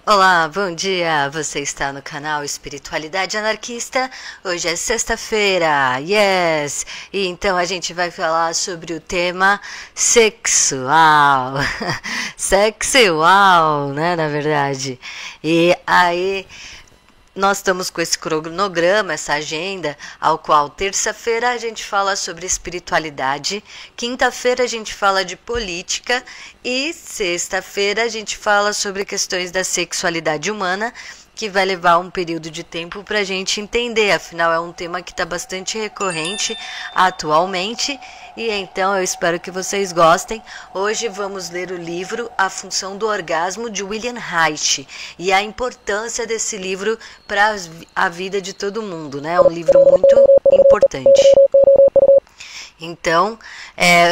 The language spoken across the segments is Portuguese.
Olá, bom dia! Você está no canal Espiritualidade Anarquista. Hoje é sexta-feira, yes! E então a gente vai falar sobre o tema sexual. Sexual, né, na verdade. E aí nós estamos com esse cronograma, essa agenda, ao qual terça-feira a gente fala sobre espiritualidade, quinta-feira a gente fala de política e sexta-feira a gente fala sobre questões da sexualidade humana, que vai levar um período de tempo para a gente entender, afinal é um tema que está bastante recorrente atualmente, e então eu espero que vocês gostem. Hoje vamos ler o livro A Função do Orgasmo, de William Reich, e a importância desse livro para a vida de todo mundo, né? É um livro muito importante. Então,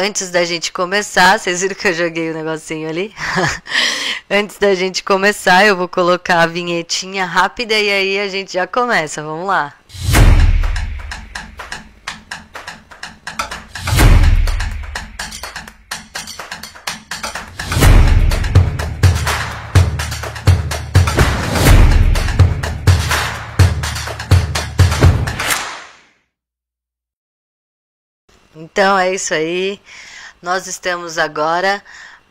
antes da gente começar, vocês viram que eu joguei o negocinho ali? Antes da gente começar, eu vou colocar a vinhetinha rápida e aí a gente já começa. Vamos lá. Então é isso aí. Nós estamos agora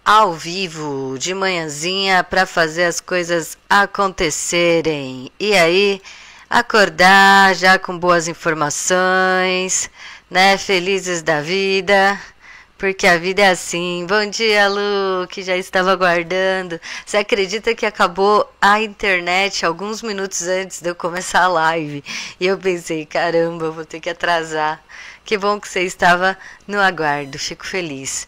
ao vivo, de manhãzinha, para fazer as coisas acontecerem. E aí, acordar já com boas informações, né? Felizes da vida, porque a vida é assim. Bom dia, Lu, que já estava aguardando. Você acredita que acabou a internet alguns minutos antes de eu começar a live? E eu pensei, caramba, eu vou ter que atrasar. Que bom que você estava no aguardo, fico feliz.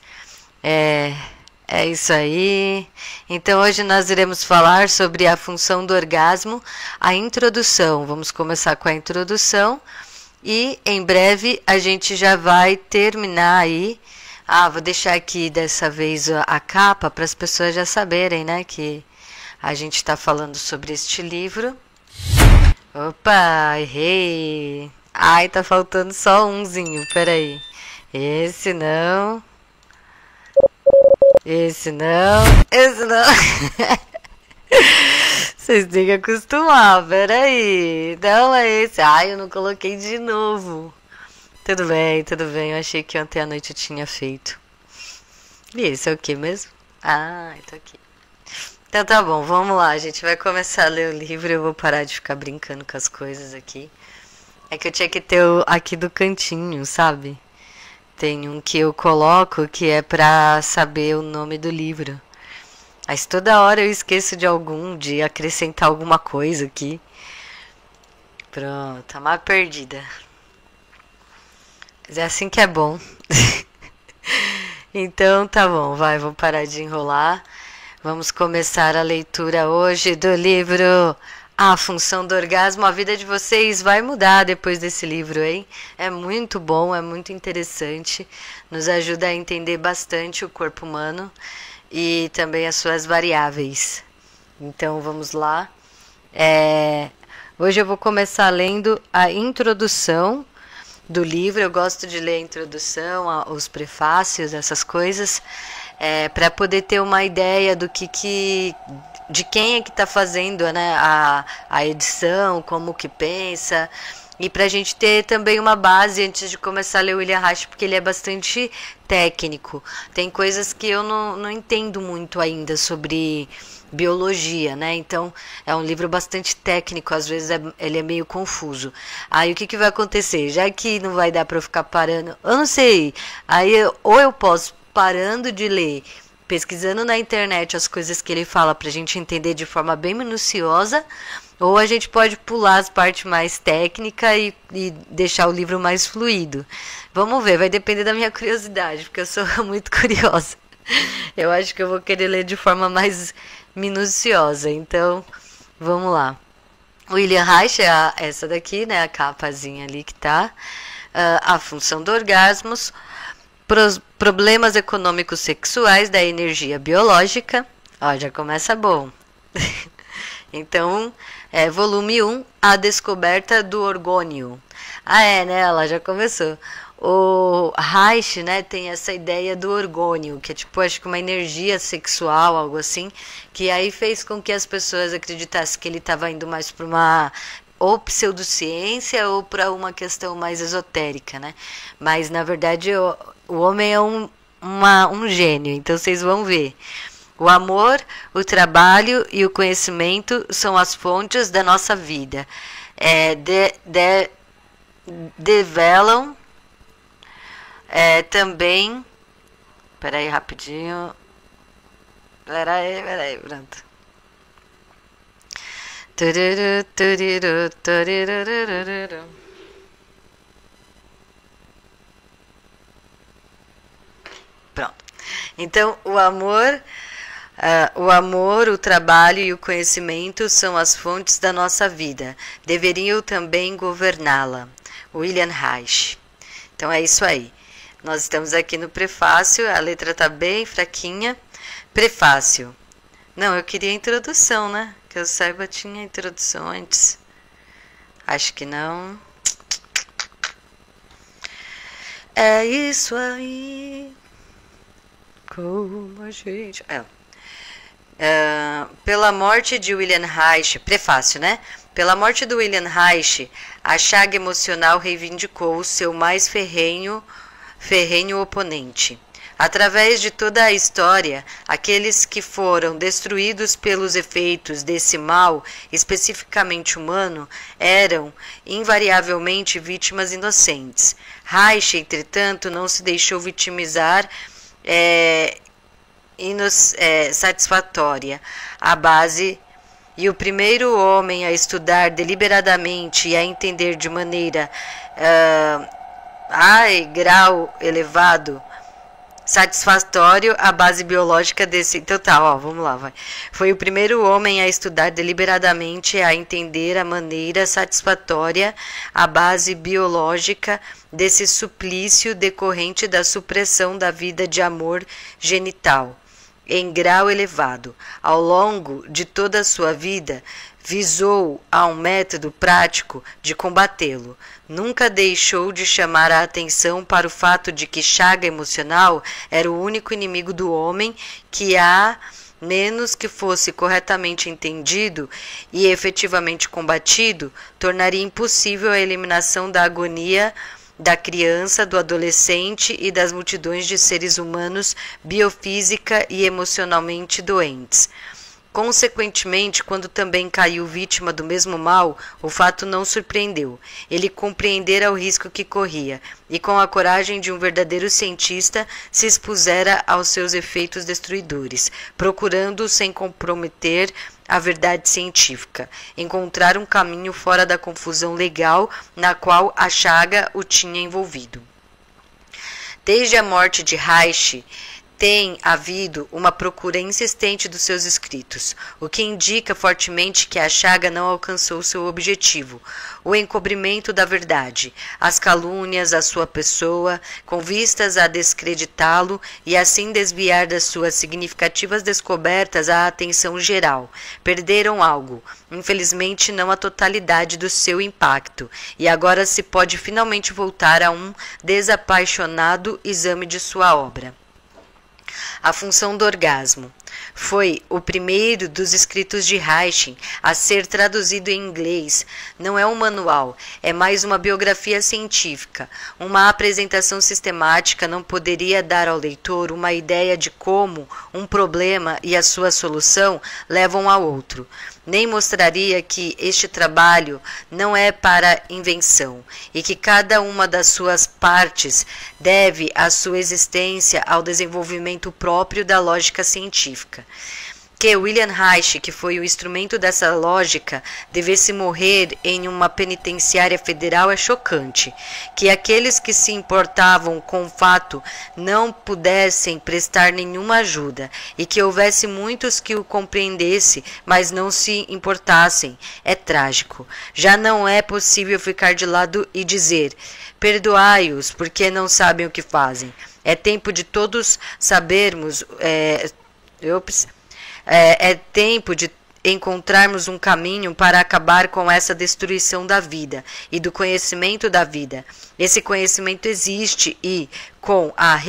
É isso aí. Então hoje nós iremos falar sobre a função do orgasmo, a introdução. Vamos começar com a introdução e em breve a gente já vai terminar aí. Vou deixar aqui dessa vez a capa para as pessoas já saberem, né, que a gente está falando sobre este livro. Opa, errei. Ai, tá faltando só umzinho, peraí. Esse não. Esse não. Esse não. Vocês têm que acostumar, peraí. Não é esse. Ai, eu não coloquei de novo. Tudo bem, tudo bem. Eu achei que ontem à noite eu tinha feito. E esse é o que mesmo? Tô aqui. Então tá bom, vamos lá. A gente vai começar a ler o livro. Eu vou parar de ficar brincando com as coisas aqui. É que eu tinha que ter aqui do cantinho, sabe? Tem um que eu coloco que é pra saber o nome do livro. Mas toda hora eu esqueço de acrescentar alguma coisa aqui. Pronto, tá mais perdida. Mas é assim que é bom. Então tá bom, vou parar de enrolar. Vamos começar a leitura hoje do livro A Função do Orgasmo. A vida de vocês vai mudar depois desse livro, hein? É muito bom, é muito interessante. Nos ajuda a entender bastante o corpo humano e também as suas variáveis. Então vamos lá. Hoje eu vou começar lendo a introdução do livro. Eu gosto de ler a introdução, os prefácios, essas coisas, para poder ter uma ideia do de quem é que está fazendo, né, a edição, como que pensa, e para a gente ter também uma base antes de começar a ler o William Reich, porque ele é bastante técnico. Tem coisas que eu não entendo muito ainda sobre biologia, né? Então é um livro bastante técnico, às vezes ele é meio confuso. Aí o que vai acontecer? Já que não vai dar para eu ficar parando, eu não sei, aí ou eu posso parando de ler, pesquisando na internet as coisas que ele fala pra gente entender de forma bem minuciosa, Ou a gente pode pular as partes mais técnicas e deixar o livro mais fluido. Vamos ver, vai depender da minha curiosidade, porque eu sou muito curiosa. Eu acho que eu vou querer ler de forma mais minuciosa. Então, vamos lá. William Reich é essa daqui, né? A capazinha ali que tá. A função do orgasmos. Problemas econômicos sexuais da energia biológica. Ó, já começa bom. Então, volume 1, a descoberta do orgônio. Né? Ela já começou. O Reich, né, tem essa ideia do orgônio, que é tipo, acho que uma energia sexual, algo assim, que aí fez com que as pessoas acreditassem que ele estava indo mais para uma ou pseudociência ou para uma questão mais esotérica, né? Mas, na verdade, o homem é um gênio, então vocês vão ver. O amor, o trabalho e o conhecimento são as fontes da nossa vida. Develam também. Peraí, rapidinho. Peraí, pronto. Pronto. Então, o amor, o trabalho e o conhecimento são as fontes da nossa vida. Deveriam também governá-la. William Reich. Então é isso aí. Nós estamos aqui no prefácio, a letra está bem fraquinha. Prefácio. Não, eu queria a introdução, né? Que eu saiba, tinha introdução antes. Acho que não. É isso aí. Como a gente... pela morte de William Reich... Prefácio, né? Pela morte do William Reich, a chaga emocional reivindicou seu mais ferrenho oponente. Através de toda a história, aqueles que foram destruídos pelos efeitos desse mal, especificamente humano, eram invariavelmente vítimas inocentes. Reich, entretanto, não se deixou vitimizar satisfatória. A base e o primeiro homem a estudar deliberadamente e a entender de maneira grau elevado satisfatório a base biológica desse... Então tá, ó, vamos lá, vai. Foi o primeiro homem a estudar deliberadamente e a entender a maneira satisfatória a base biológica desse suplício decorrente da supressão da vida de amor genital em grau elevado. Ao longo de toda a sua vida, visou a um método prático de combatê-lo. Nunca deixou de chamar a atenção para o fato de que chaga emocional era o único inimigo do homem que, a menos que fosse corretamente entendido e efetivamente combatido, tornaria impossível a eliminação da agonia da criança, do adolescente e das multidões de seres humanos biofísica e emocionalmente doentes. Consequentemente, quando também caiu vítima do mesmo mal, o fato não surpreendeu. Ele compreendera o risco que corria, e com a coragem de um verdadeiro cientista, se expusera aos seus efeitos destruidores, procurando, sem comprometer a verdade científica, encontrar um caminho fora da confusão legal na qual a chaga o tinha envolvido. Desde a morte de Reich, tem havido uma procura insistente dos seus escritos, o que indica fortemente que a chaga não alcançou seu objetivo, o encobrimento da verdade, as calúnias à sua pessoa, com vistas a descreditá-lo e assim desviar das suas significativas descobertas a atenção geral. Perderam algo, infelizmente não a totalidade do seu impacto, e agora se pode finalmente voltar a um desapaixonado exame de sua obra. A função do orgasmo. Foi o primeiro dos escritos de Reich a ser traduzido em inglês. Não é um manual, é mais uma biografia científica. Uma apresentação sistemática não poderia dar ao leitor uma ideia de como um problema e a sua solução levam ao outro. Nem mostraria que este trabalho não é para invenção e que cada uma das suas partes deve a sua existência ao desenvolvimento próprio da lógica científica. Que William Reich, que foi o instrumento dessa lógica, devesse morrer em uma penitenciária federal é chocante. Que aqueles que se importavam com o fato não pudessem prestar nenhuma ajuda, e que houvesse muitos que o compreendessem, mas não se importassem, é trágico. Já não é possível ficar de lado e dizer: perdoai-os, porque não sabem o que fazem. É tempo de todos sabermos... É tempo de encontrarmos um caminho para acabar com essa destruição da vida e do conhecimento da vida. Esse conhecimento existe e, com a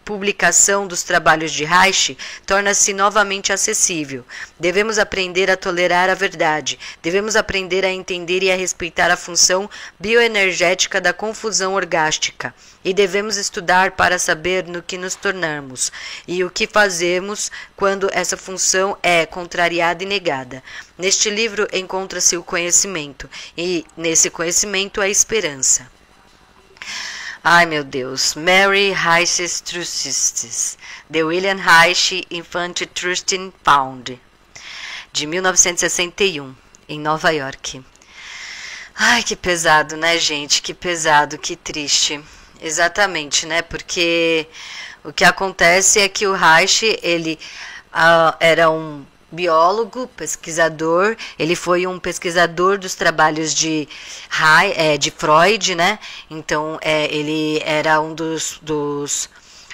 publicação dos trabalhos de Reich, torna-se novamente acessível. Devemos aprender a tolerar a verdade. Devemos aprender a entender e a respeitar a função bioenergética da confusão orgástica. E devemos estudar para saber no que nos tornamos e o que fazemos quando essa função é contrariada e negada. Neste livro encontra-se o conhecimento e, nesse conhecimento, a esperança. Ai, meu Deus. Mary Reich's Trusts, The William Reich Infant Trusting Fund, de 1961, em Nova York. Ai, que pesado, né, gente? Que pesado, que triste. Exatamente, né? Porque o que acontece é que o Reich, ele era um biólogo, pesquisador, ele foi um pesquisador dos trabalhos de Freud, né? Então, ele era um dos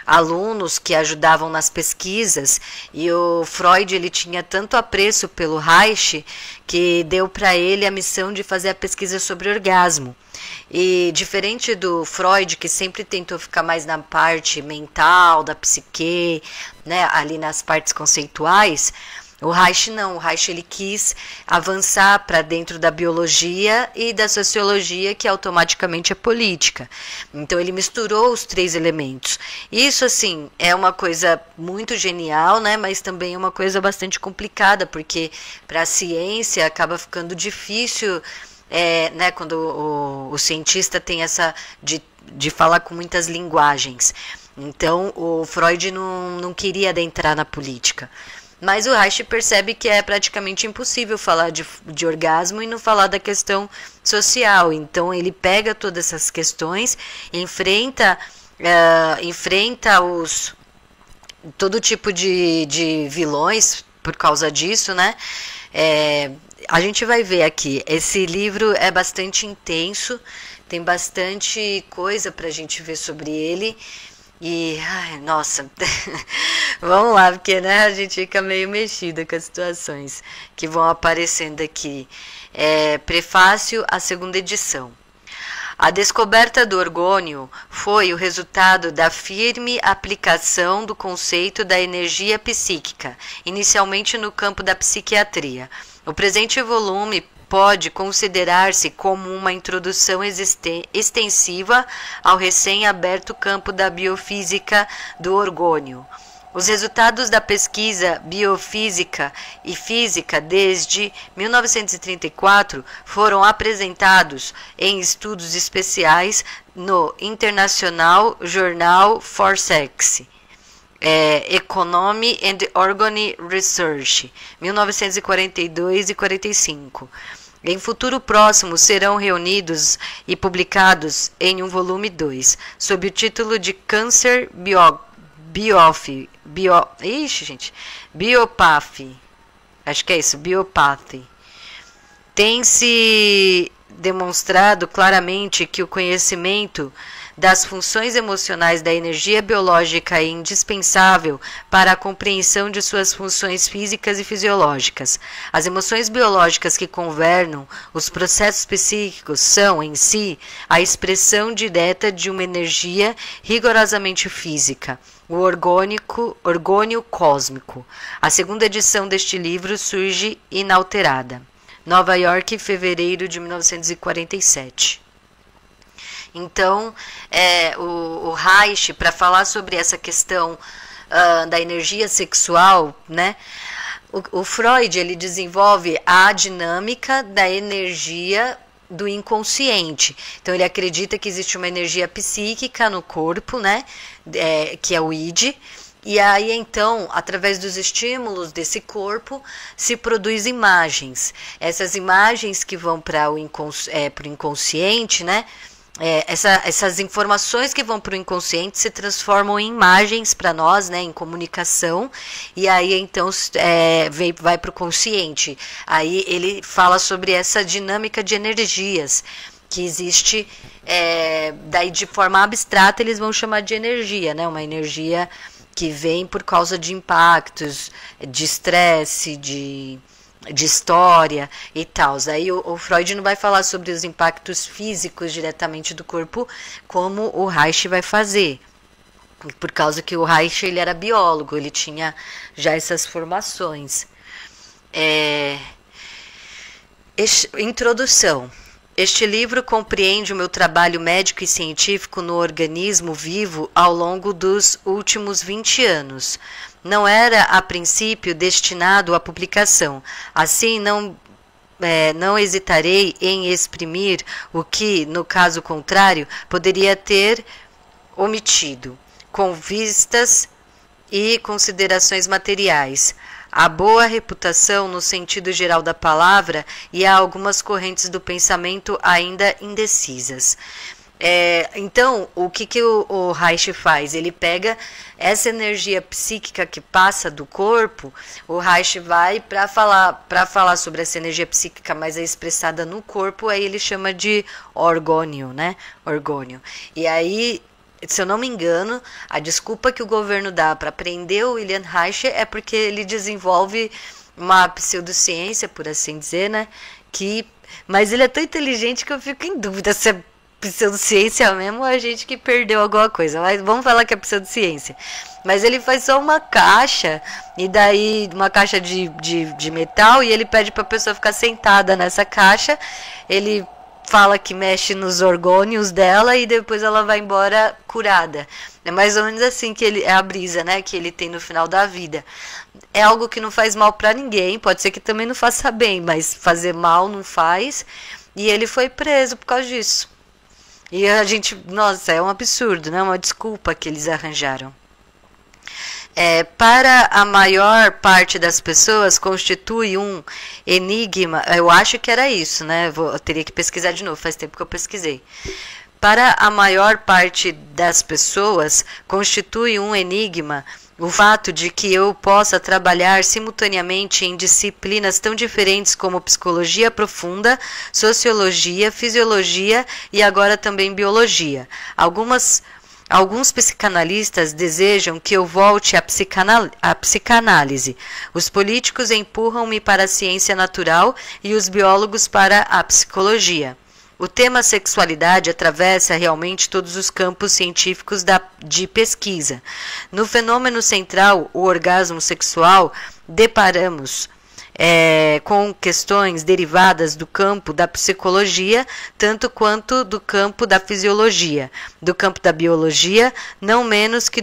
alunos que ajudavam nas pesquisas, e o Freud, ele tinha tanto apreço pelo Reich que deu para ele a missão de fazer a pesquisa sobre orgasmo. E diferente do Freud, que sempre tentou ficar mais na parte mental, da psique, né, ali nas partes conceituais, o Reich não. O Reich, ele quis avançar para dentro da biologia e da sociologia, que automaticamente é política. Então ele misturou os três elementos. Isso, assim, é uma coisa muito genial, né? Mas também é uma coisa bastante complicada, porque para a ciência acaba ficando difícil, né, quando o cientista tem essa de falar com muitas linguagens. Então o Freud não queria adentrar na política. Mas o Reich percebe que é praticamente impossível falar de orgasmo e não falar da questão social. Então ele pega todas essas questões, enfrenta todo tipo de vilões por causa disso, né? A gente vai ver aqui. Esse livro é bastante intenso, tem bastante coisa para a gente ver sobre ele. E, ai, nossa, vamos lá, porque, né, a gente fica meio mexida com as situações que vão aparecendo aqui. Prefácio à segunda edição. A descoberta do orgônio foi o resultado da firme aplicação do conceito da energia psíquica, inicialmente no campo da psiquiatria. O presente volume pode considerar-se como uma introdução extensiva ao recém-aberto campo da biofísica do orgônio. Os resultados da pesquisa biofísica e física desde 1934 foram apresentados em estudos especiais no International Journal for Sex, Economy and Organ Research, 1942 e 45. Em futuro próximo serão reunidos e publicados em um volume 2, sob o título de Câncer Biopathy. Acho que é isso, Biopathy. Tem-se demonstrado claramente que o conhecimento das funções emocionais da energia biológica é indispensável para a compreensão de suas funções físicas e fisiológicas. As emoções biológicas que governam os processos psíquicos são, em si, a expressão direta de uma energia rigorosamente física, o orgônio cósmico. A segunda edição deste livro surge inalterada. Nova York, fevereiro de 1947. Então, o Reich, para falar sobre essa questão da energia sexual, né, o Freud, ele desenvolve a dinâmica da energia do inconsciente. Então, ele acredita que existe uma energia psíquica no corpo, né, que é o id, E aí, então, através dos estímulos desse corpo, se produz imagens. Essas imagens que vão para o inconsciente, né? Essas informações que vão para o inconsciente se transformam em imagens para nós, né, em comunicação, e aí então vai para o consciente. Aí ele fala sobre essa dinâmica de energias que existe, daí de forma abstrata eles vão chamar de energia, né, uma energia que vem por causa de impactos, de estresse, de história e tal. Aí o Freud não vai falar sobre os impactos físicos diretamente do corpo, como o Reich vai fazer. Por causa que o Reich ele era biólogo, ele tinha já essas formações. Introdução. Este livro compreende o meu trabalho médico e científico no organismo vivo ao longo dos últimos 20 anos. Não era, a princípio, destinado à publicação. Assim, não hesitarei em exprimir o que, no caso contrário, poderia ter omitido, com vistas e considerações materiais. A boa reputação no sentido geral da palavra e há algumas correntes do pensamento ainda indecisas. Então, o que o Reich faz? Ele pega essa energia psíquica que passa do corpo, o Reich vai para falar sobre essa energia psíquica mais expressada no corpo, aí ele chama de orgônio, né? Orgônio. E aí, se eu não me engano, a desculpa que o governo dá para prender o William Reich é porque ele desenvolve uma pseudociência, por assim dizer, né? Mas ele é tão inteligente que eu fico em dúvida se é pseudociência mesmo ou a gente que perdeu alguma coisa. Mas vamos falar que é pseudociência. Mas ele faz só uma caixa, e daí uma caixa de metal, e ele pede para a pessoa ficar sentada nessa caixa. Ele fala que mexe nos orgônios dela e depois ela vai embora curada. É mais ou menos assim que é a brisa, né, que ele tem no final da vida. É algo que não faz mal para ninguém, pode ser que também não faça bem, mas fazer mal não faz. E ele foi preso por causa disso. E a gente, nossa, é um absurdo, né? Uma desculpa que eles arranjaram. Para a maior parte das pessoas constitui um enigma. Eu acho que era isso, né? Eu teria que pesquisar de novo, faz tempo que eu pesquisei. Para a maior parte das pessoas constitui um enigma o fato de que eu possa trabalhar simultaneamente em disciplinas tão diferentes como psicologia profunda, sociologia, fisiologia e agora também biologia. Alguns psicanalistas desejam que eu volte à psicanálise. Os políticos empurram-me para a ciência natural e os biólogos para a psicologia. O tema sexualidade atravessa realmente todos os campos científicos de pesquisa. No fenômeno central, o orgasmo sexual, deparamos com questões derivadas do campo da psicologia, tanto quanto do campo da fisiologia, do campo da biologia, não menos que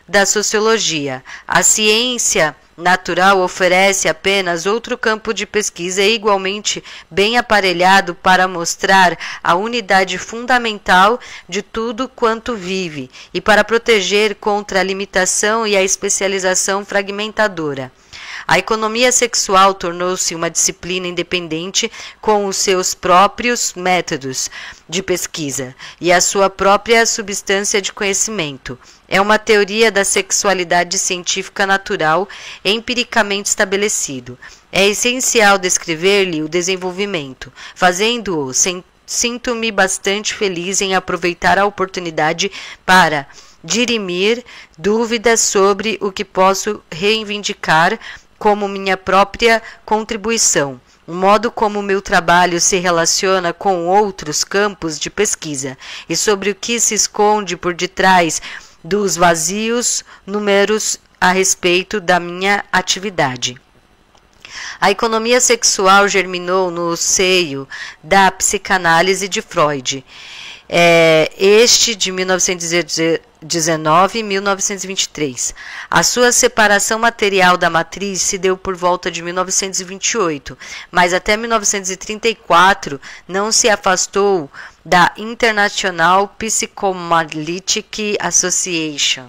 da sociologia. A ciência natural oferece apenas outro campo de pesquisa igualmente bem aparelhado para mostrar a unidade fundamental de tudo quanto vive e para proteger contra a limitação e a especialização fragmentadora. A economia sexual tornou-se uma disciplina independente com os seus próprios métodos de pesquisa e a sua própria substância de conhecimento. É uma teoria da sexualidade científica natural empiricamente estabelecido. É essencial descrever-lhe o desenvolvimento. Fazendo-o, sinto-me bastante feliz em aproveitar a oportunidade para dirimir dúvidas sobre o que posso reivindicar como minha própria contribuição, o modo como o meu trabalho se relaciona com outros campos de pesquisa e sobre o que se esconde por detrás dos vazios números a respeito da minha atividade. A economia sexual germinou no seio da psicanálise de Freud, este de 1919 e 1923. A sua separação material da matriz se deu por volta de 1928, mas até 1934 não se afastou da International Psychoanalytic Association.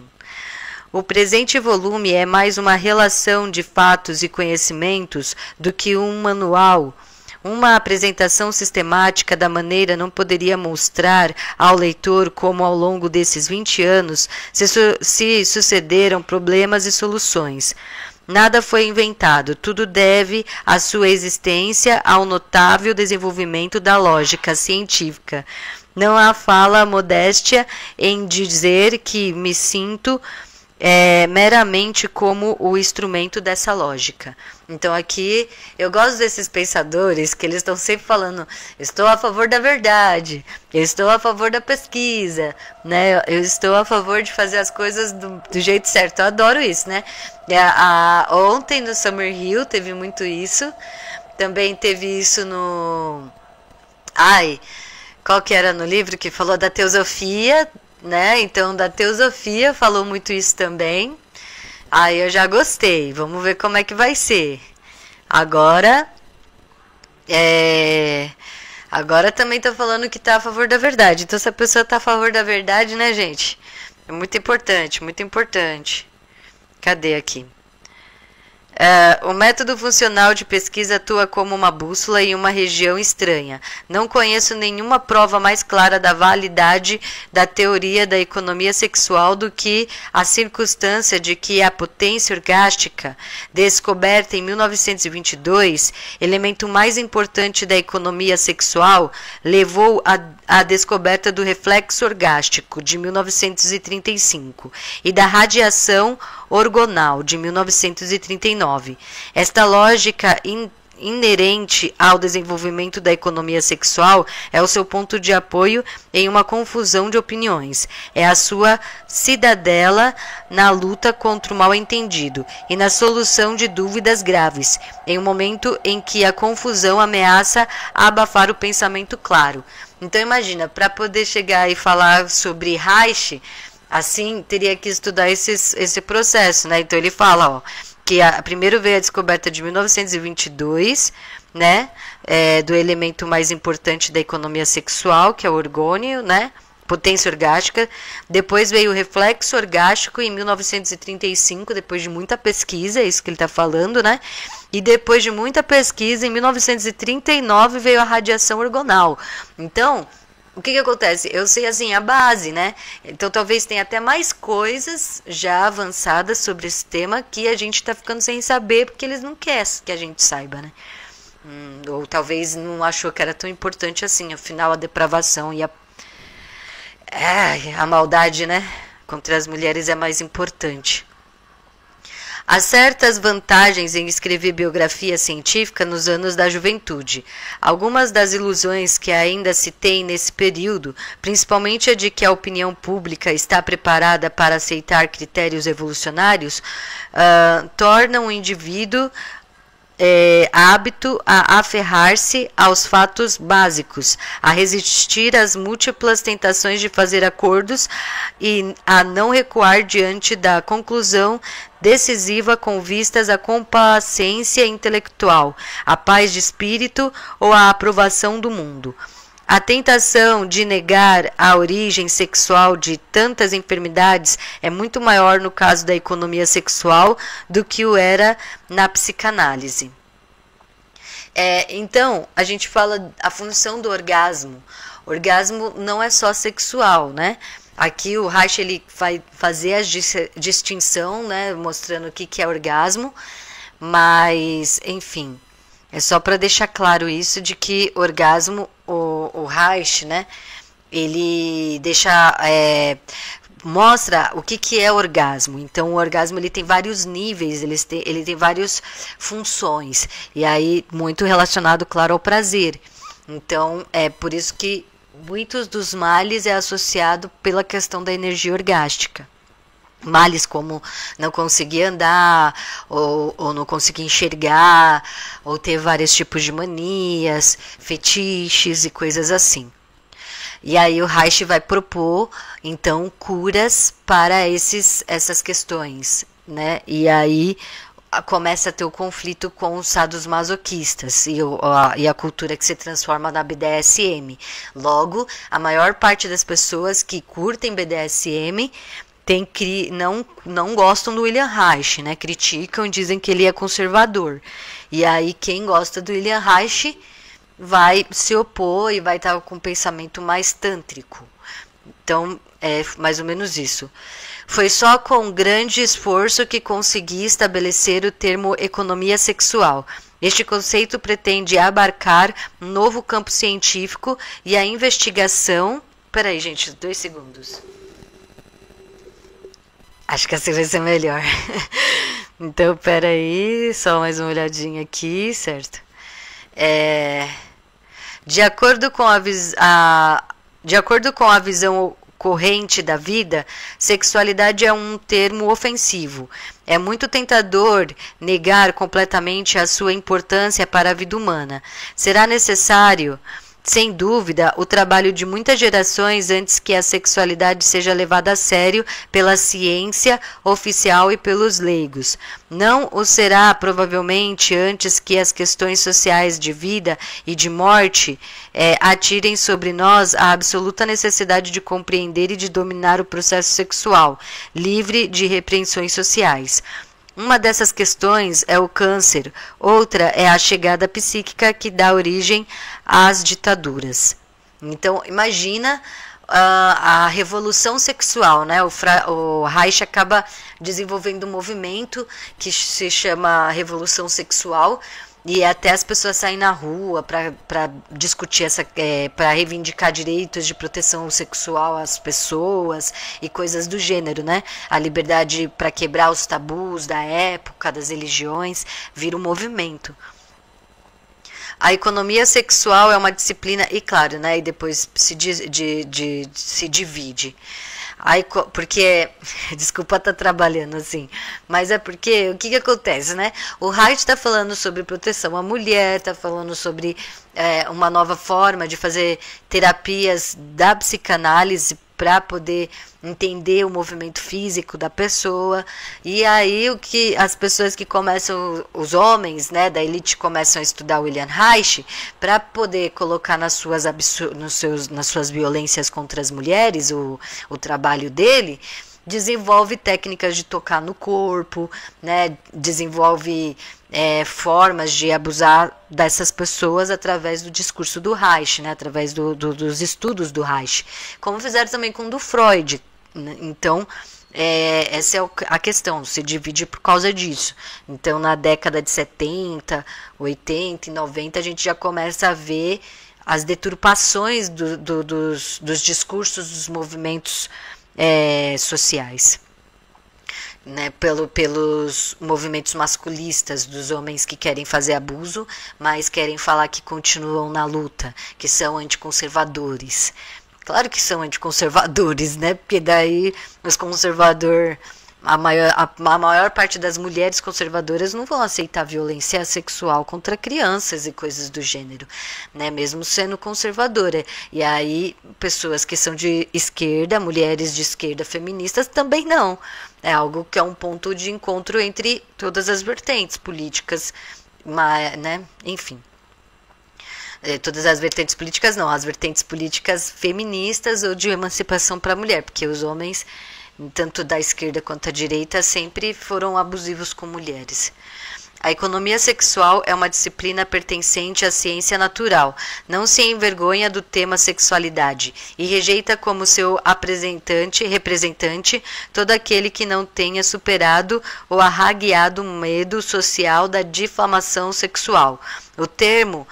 O presente volume é mais uma relação de fatos e conhecimentos do que um manual. Uma apresentação sistemática da maneira não poderia mostrar ao leitor como ao longo desses 20 anos se sucederam problemas e soluções. Nada foi inventado, tudo deve a sua existência ao notável desenvolvimento da lógica científica. Não há fala modéstia em dizer que me sinto meramente como o instrumento dessa lógica. Então aqui eu gosto desses pensadores que eles estão sempre falando: estou a favor da verdade, eu estou a favor da pesquisa, né? Eu estou a favor de fazer as coisas do jeito certo. Eu adoro isso, né? Ontem no Summer Hill teve muito isso. Também teve isso no... qual que era no livro que falou da teosofia, né? Então, da teosofia falou muito isso também. Aí eu já gostei. Vamos ver como é que vai ser. Agora também tô falando que tá a favor da verdade. Então, se a pessoa tá a favor da verdade, né, gente? É muito importante, muito importante. Cadê aqui? O método funcional de pesquisa atua como uma bússola em uma região estranha. Não conheço nenhuma prova mais clara da validade da teoria da economia sexual do que a circunstância de que a potência orgástica, descoberta em 1922, elemento mais importante da economia sexual, levou à descoberta do reflexo orgástico, de 1935, e da radiação orgonal, de 1939. Esta lógica inerente ao desenvolvimento da economia sexual é o seu ponto de apoio em uma confusão de opiniões. É a sua cidadela na luta contra o mal-entendido e na solução de dúvidas graves, em um momento em que a confusão ameaça abafar o pensamento claro. Então imagina, para poder chegar e falar sobre Reich, assim, teria que estudar esse processo, né? Então ele fala, ó, que primeiro veio a descoberta de 1922, né, do elemento mais importante da economia sexual, que é o orgônio, né, potência orgástica. Depois veio o reflexo orgástico em 1935, depois de muita pesquisa, é isso que ele está falando, né? E depois de muita pesquisa, em 1939 veio a radiação orgonal. Então, o que acontece? Eu sei, assim, a base, né? Então, talvez tenha até mais coisas já avançadas sobre esse tema que a gente tá ficando sem saber porque eles não querem que a gente saiba, né? Ou talvez não achou que era tão importante assim. Afinal, a depravação e a maldade, né? Contra as mulheres é mais importante. Há certas vantagens em escrever biografia científica nos anos da juventude. Algumas das ilusões que ainda se tem nesse período, principalmente a de que a opinião pública está preparada para aceitar critérios evolucionários, tornam o indivíduo hábito a aferrar-se aos fatos básicos, a resistir às múltiplas tentações de fazer acordos e a não recuar diante da conclusão decisiva com vistas à complacência intelectual, à paz de espírito ou à aprovação do mundo. A tentação de negar a origem sexual de tantas enfermidades é muito maior no caso da economia sexual do que o era na psicanálise. Então, a gente fala a função do orgasmo. O orgasmo não é só sexual, né? Aqui o Reich ele vai fazer a distinção, né, mostrando o que é orgasmo, mas, enfim, é só para deixar claro isso de que orgasmo, o Reich, né, ele mostra o que é orgasmo. Então, o orgasmo ele tem vários níveis, ele tem várias funções, e aí muito relacionado, claro, ao prazer. Então, é por isso que muitos dos males é associado pela questão da energia orgástica. Males como não conseguir andar, ou não conseguir enxergar, ou ter vários tipos de manias, fetiches e coisas assim. E aí o Reich vai propor, então, curas para essas questões, né? E aí começa a ter o conflito com os sadomasoquistas e a cultura que se transforma na BDSM. Logo, a maior parte das pessoas que curtem BDSM não gostam do William Reich, né? Criticam e dizem que ele é conservador. E aí quem gosta do William Reich vai se opor e vai estar com um pensamento mais tântrico. Então, é mais ou menos isso. Foi só com grande esforço que consegui estabelecer o termo economia sexual. Este conceito pretende abarcar um novo campo científico e a investigação... Peraí, gente, 2 segundos. Acho que assim vai ser melhor. Então, peraí, só mais uma olhadinha aqui, certo? De acordo com a visão corrente da vida, sexualidade é um termo ofensivo. É muito tentador negar completamente a sua importância para a vida humana. Será necessário, sem dúvida, o trabalho de muitas gerações antes que a sexualidade seja levada a sério pela ciência oficial e pelos leigos. Não o será, provavelmente, antes que as questões sociais de vida e de morte atirem sobre nós a absoluta necessidade de compreender e de dominar o processo sexual, livre de repreensões sociais. Uma dessas questões é o câncer, outra é a chegada psíquica que dá origem às ditaduras. Então, imagina a revolução sexual, né? O Reich acaba desenvolvendo um movimento que se chama Revolução Sexual, e até as pessoas saem na rua para discutir para reivindicar direitos de proteção sexual às pessoas e coisas do gênero, né? A liberdade para quebrar os tabus da época, das religiões, vira um movimento. A economia sexual é uma disciplina, e claro, né? E depois se divide. Aí, porque, desculpa estar trabalhando assim, mas é porque, o que acontece, né? O Reich está falando sobre proteção à mulher, está falando sobre uma nova forma de fazer terapias da psicanálise para poder entender o movimento físico da pessoa. E aí o que as pessoas que começam, os homens, né, da elite, começam a estudar William Reich para poder colocar nas suas violências contra as mulheres, o trabalho dele, desenvolve técnicas de tocar no corpo, né, desenvolve formas de abusar dessas pessoas através do discurso do Reich, né, através dos estudos do Reich, como fizeram também com o do Freud, né? Então, essa é a questão, se divide por causa disso. Então, na década de 70, 80 e 90, a gente já começa a ver as deturpações dos discursos dos movimentos sociais, né, pelos movimentos masculistas dos homens que querem fazer abuso, mas querem falar que continuam na luta, que são anticonservadores. Claro que são anticonservadores, né? Porque daí os conservadores, a maior parte das mulheres conservadoras não vão aceitar violência sexual contra crianças e coisas do gênero, né? Mesmo sendo conservadora. E aí, pessoas que são de esquerda, mulheres de esquerda feministas, também não. É algo que é um ponto de encontro entre todas as vertentes políticas, né? Enfim. Todas as vertentes políticas não, as vertentes políticas feministas ou de emancipação para a mulher, porque os homens, tanto da esquerda quanto da direita, sempre foram abusivos com mulheres. A economia sexual é uma disciplina pertencente à ciência natural. Não se envergonha do tema sexualidade e rejeita como seu representante todo aquele que não tenha superado ou arraigado o medo social da difamação sexual. O termo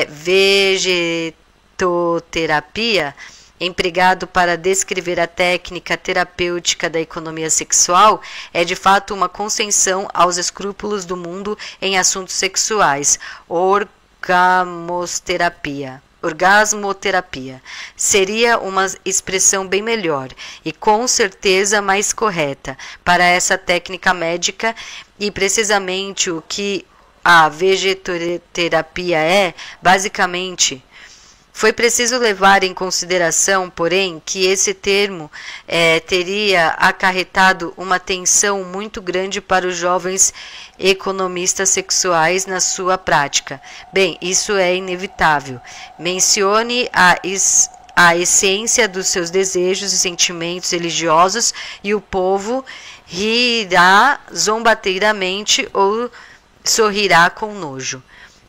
vegetoterapia, empregado para descrever a técnica terapêutica da economia sexual, é de fato uma concessão aos escrúpulos do mundo em assuntos sexuais. Orgasmoterapia seria uma expressão bem melhor e com certeza mais correta para essa técnica médica, e precisamente o que a vegetoterapia basicamente. Foi preciso levar em consideração, porém, que esse termo teria acarretado uma tensão muito grande para os jovens economistas sexuais na sua prática. Bem, isso é inevitável. Mencione a essência dos seus desejos e sentimentos religiosos, e o povo rirá zombateiramente ou sorrirá com nojo.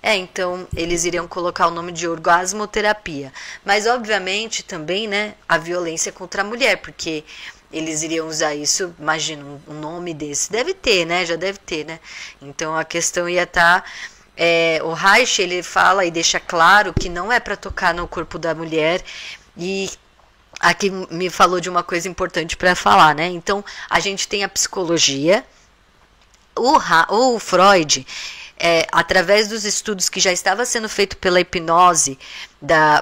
Então eles iriam colocar o nome de orgasmoterapia. Mas obviamente também, né, a violência contra a mulher, porque eles iriam usar isso, imagina, um nome desse. Deve ter, né? Já deve ter, né? Então a questão ia estar... o Reich, ele fala e deixa claro que não é para tocar no corpo da mulher. E aqui me falou de uma coisa importante para falar, né? Então a gente tem a psicologia. O Freud... através dos estudos que já estava sendo feito pela hipnose,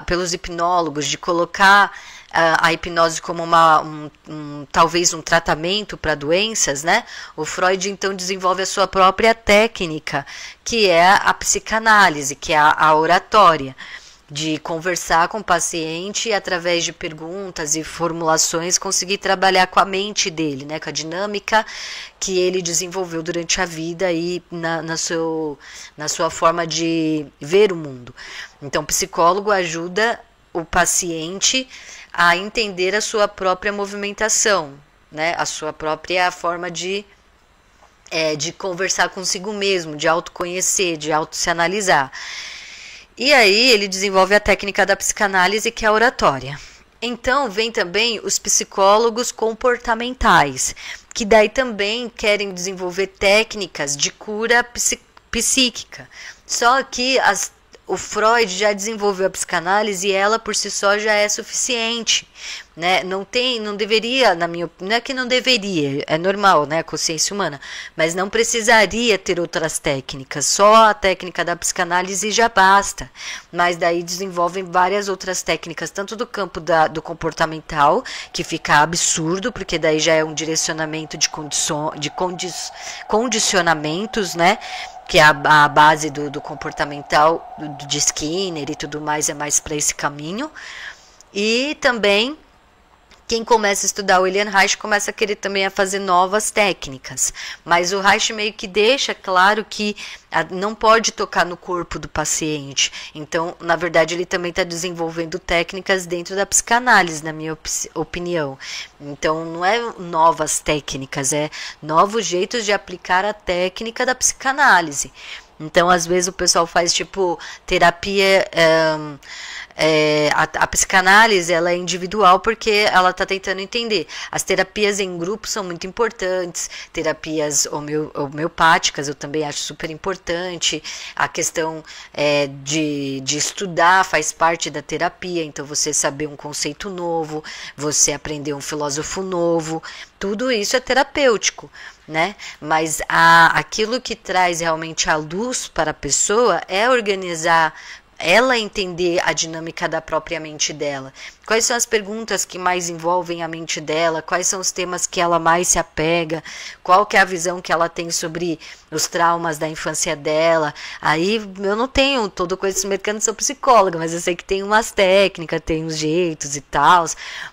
pelos hipnólogos, de colocar a hipnose como talvez um tratamento para doenças, né? O Freud então desenvolve a sua própria técnica, que é a psicanálise, que é a oratória, de conversar com o paciente e através de perguntas e formulações conseguir trabalhar com a mente dele, né, com a dinâmica que ele desenvolveu durante a vida e na sua forma de ver o mundo. Então, o psicólogo ajuda o paciente a entender a sua própria movimentação, né, a sua própria forma de conversar consigo mesmo, de autoconhecer, de auto-se analisar. E aí ele desenvolve a técnica da psicanálise, que é a oratória. Então vem também os psicólogos comportamentais, que daí também querem desenvolver técnicas de cura psíquica. Só que o Freud já desenvolveu a psicanálise e ela por si só já é suficiente, né? Não deveria, não é que não deveria, é normal, né, a consciência humana, mas não precisaria ter outras técnicas, só a técnica da psicanálise já basta. Mas daí desenvolvem várias outras técnicas, tanto do campo do comportamental, que fica absurdo, porque daí já é um direcionamento de condicionamentos, né? Que é a base do comportamental de Skinner e tudo mais, é mais para esse caminho. E também quem começa a estudar o William Reich começa a querer também a fazer novas técnicas, mas o Reich meio que deixa claro que não pode tocar no corpo do paciente. Então, na verdade, ele também está desenvolvendo técnicas dentro da psicanálise, na minha opinião. Então, não é novas técnicas, é novos jeitos de aplicar a técnica da psicanálise. Então, às vezes o pessoal faz tipo terapia... a psicanálise ela é individual porque ela está tentando entender. As terapias em grupo são muito importantes, terapias homeopáticas eu também acho super importante. A questão de estudar faz parte da terapia, então você saber um conceito novo, você aprender um filósofo novo, tudo isso é terapêutico, né? Mas aquilo que traz realmente a luz para a pessoa é organizar, ela entender a dinâmica da própria mente dela. Quais são as perguntas que mais envolvem a mente dela? Quais são os temas que ela mais se apega? Qual que é a visão que ela tem sobre os traumas da infância dela? Aí eu não tenho todo o conhecimento, porque eu não sou psicóloga, mas eu sei que tem umas técnicas, tem uns jeitos e tal,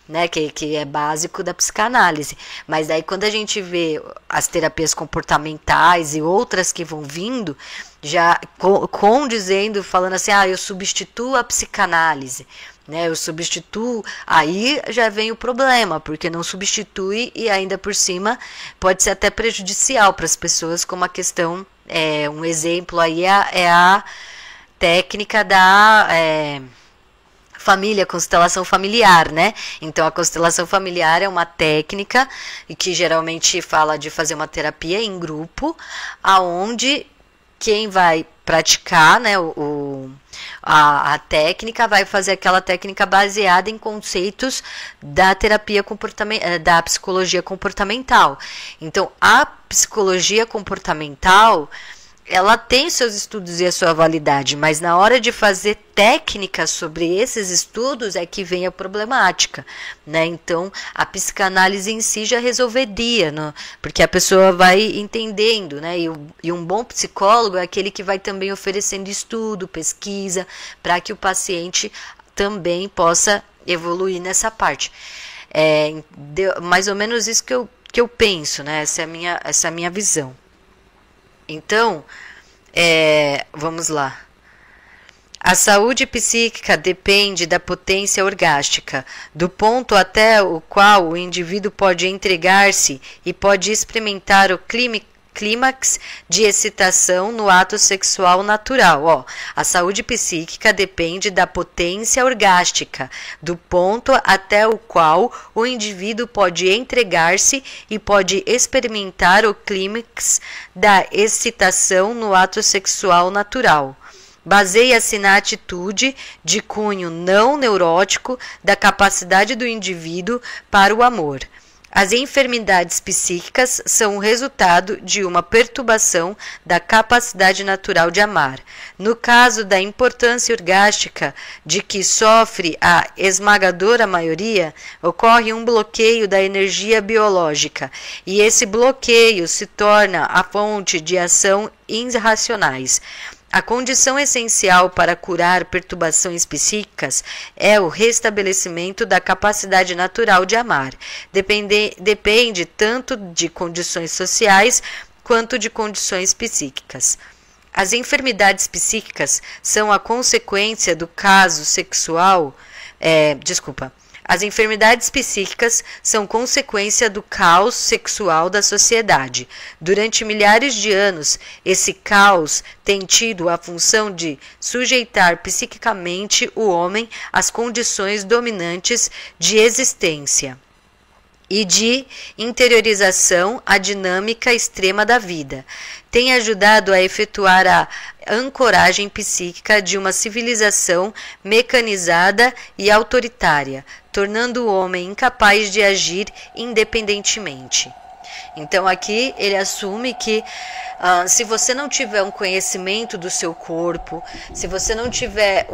né, que é básico da psicanálise. Mas aí quando a gente vê as terapias comportamentais e outras que vão vindo, já condizendo, falando assim, eu substituo a psicanálise, né? Eu substituo, aí já vem o problema, porque não substitui e ainda por cima pode ser até prejudicial para as pessoas, como a questão, um exemplo aí é a técnica da família, constelação familiar, né? Então a constelação familiar é uma técnica que geralmente fala de fazer uma terapia em grupo, aonde quem vai praticar, né, a técnica vai fazer aquela técnica baseada em conceitos da terapia da psicologia comportamental. Então, a psicologia comportamental, ela tem seus estudos e a sua validade, mas na hora de fazer técnicas sobre esses estudos é que vem a problemática, né? Então, a psicanálise em si já resolveria, né? Porque a pessoa vai entendendo, né? E um bom psicólogo é aquele que vai também oferecendo estudo, pesquisa, para que o paciente também possa evoluir nessa parte. Mais ou menos isso que eu penso, né? Essa é a minha visão. Então, vamos lá. A saúde psíquica depende da potência orgástica, do ponto até o qual o indivíduo pode entregar-se e pode experimentar o clímax de excitação no ato sexual natural. A saúde psíquica depende da potência orgástica, do ponto até o qual o indivíduo pode entregar-se e pode experimentar o clímax da excitação no ato sexual natural. Baseia-se na atitude de cunho não neurótico da capacidade do indivíduo para o amor. As enfermidades psíquicas são o resultado de uma perturbação da capacidade natural de amar. No caso da importância orgástica, de que sofre a esmagadora maioria, ocorre um bloqueio da energia biológica, e esse bloqueio se torna a fonte de ação irracionais. A condição essencial para curar perturbações psíquicas é o restabelecimento da capacidade natural de amar. Depende tanto de condições sociais quanto de condições psíquicas. As enfermidades psíquicas são a consequência do caso sexual. As enfermidades psíquicas são consequência do caos sexual da sociedade. Durante milhares de anos, esse caos tem tido a função de sujeitar psiquicamente o homem às condições dominantes de existência e de interiorização à dinâmica extrema da vida. Tem ajudado a efetuar a ancoragem psíquica de uma civilização mecanizada e autoritária, tornando o homem incapaz de agir independentemente. Então aqui ele assume que se você não tiver um conhecimento do seu corpo, se você não tiver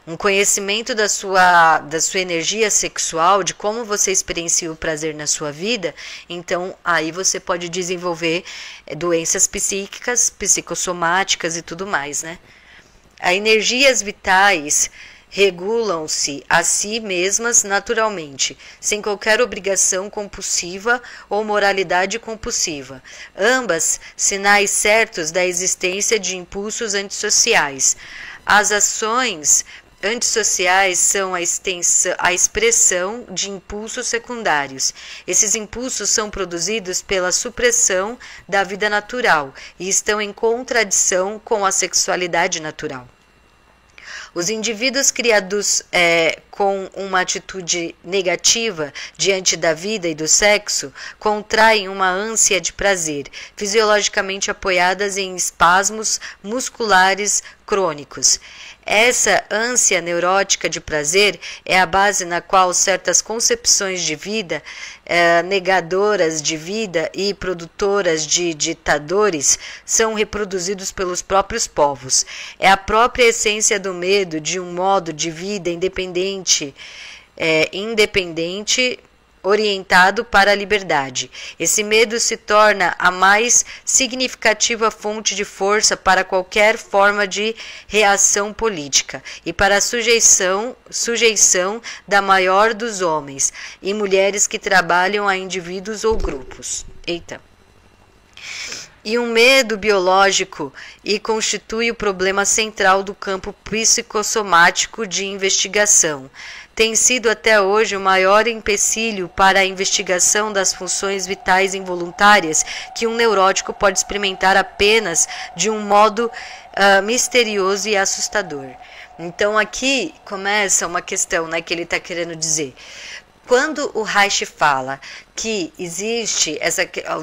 um conhecimento da sua energia sexual, de como você experiencia o prazer na sua vida, então aí você pode desenvolver doenças psíquicas, psicossomáticas e tudo mais, né? As energias vitais regulam-se a si mesmas naturalmente, sem qualquer obrigação compulsiva ou moralidade compulsiva. Ambas sinais certos da existência de impulsos antissociais. As ações antissociais são a expressão de impulsos secundários. Esses impulsos são produzidos pela supressão da vida natural e estão em contradição com a sexualidade natural. Os indivíduos criados com uma atitude negativa diante da vida e do sexo contraem uma ânsia de prazer, fisiologicamente apoiadas em espasmos musculares crônicos. Essa ânsia neurótica de prazer é a base na qual certas concepções de vida, negadoras de vida e produtoras de ditadores, são reproduzidos pelos próprios povos. É a própria essência do medo de um modo de vida independente, orientado para a liberdade. Esse medo se torna a mais significativa fonte de força para qualquer forma de reação política e para a sujeição da maior dos homens e mulheres que trabalham a indivíduos ou grupos. E um medo biológico e constitui o problema central do campo psicossomático de investigação. Tem sido até hoje o maior empecilho para a investigação das funções vitais involuntárias que um neurótico pode experimentar apenas de um modo misterioso e assustador. Então aqui começa uma questão, né, que ele está querendo dizer. Quando o Reich fala que existe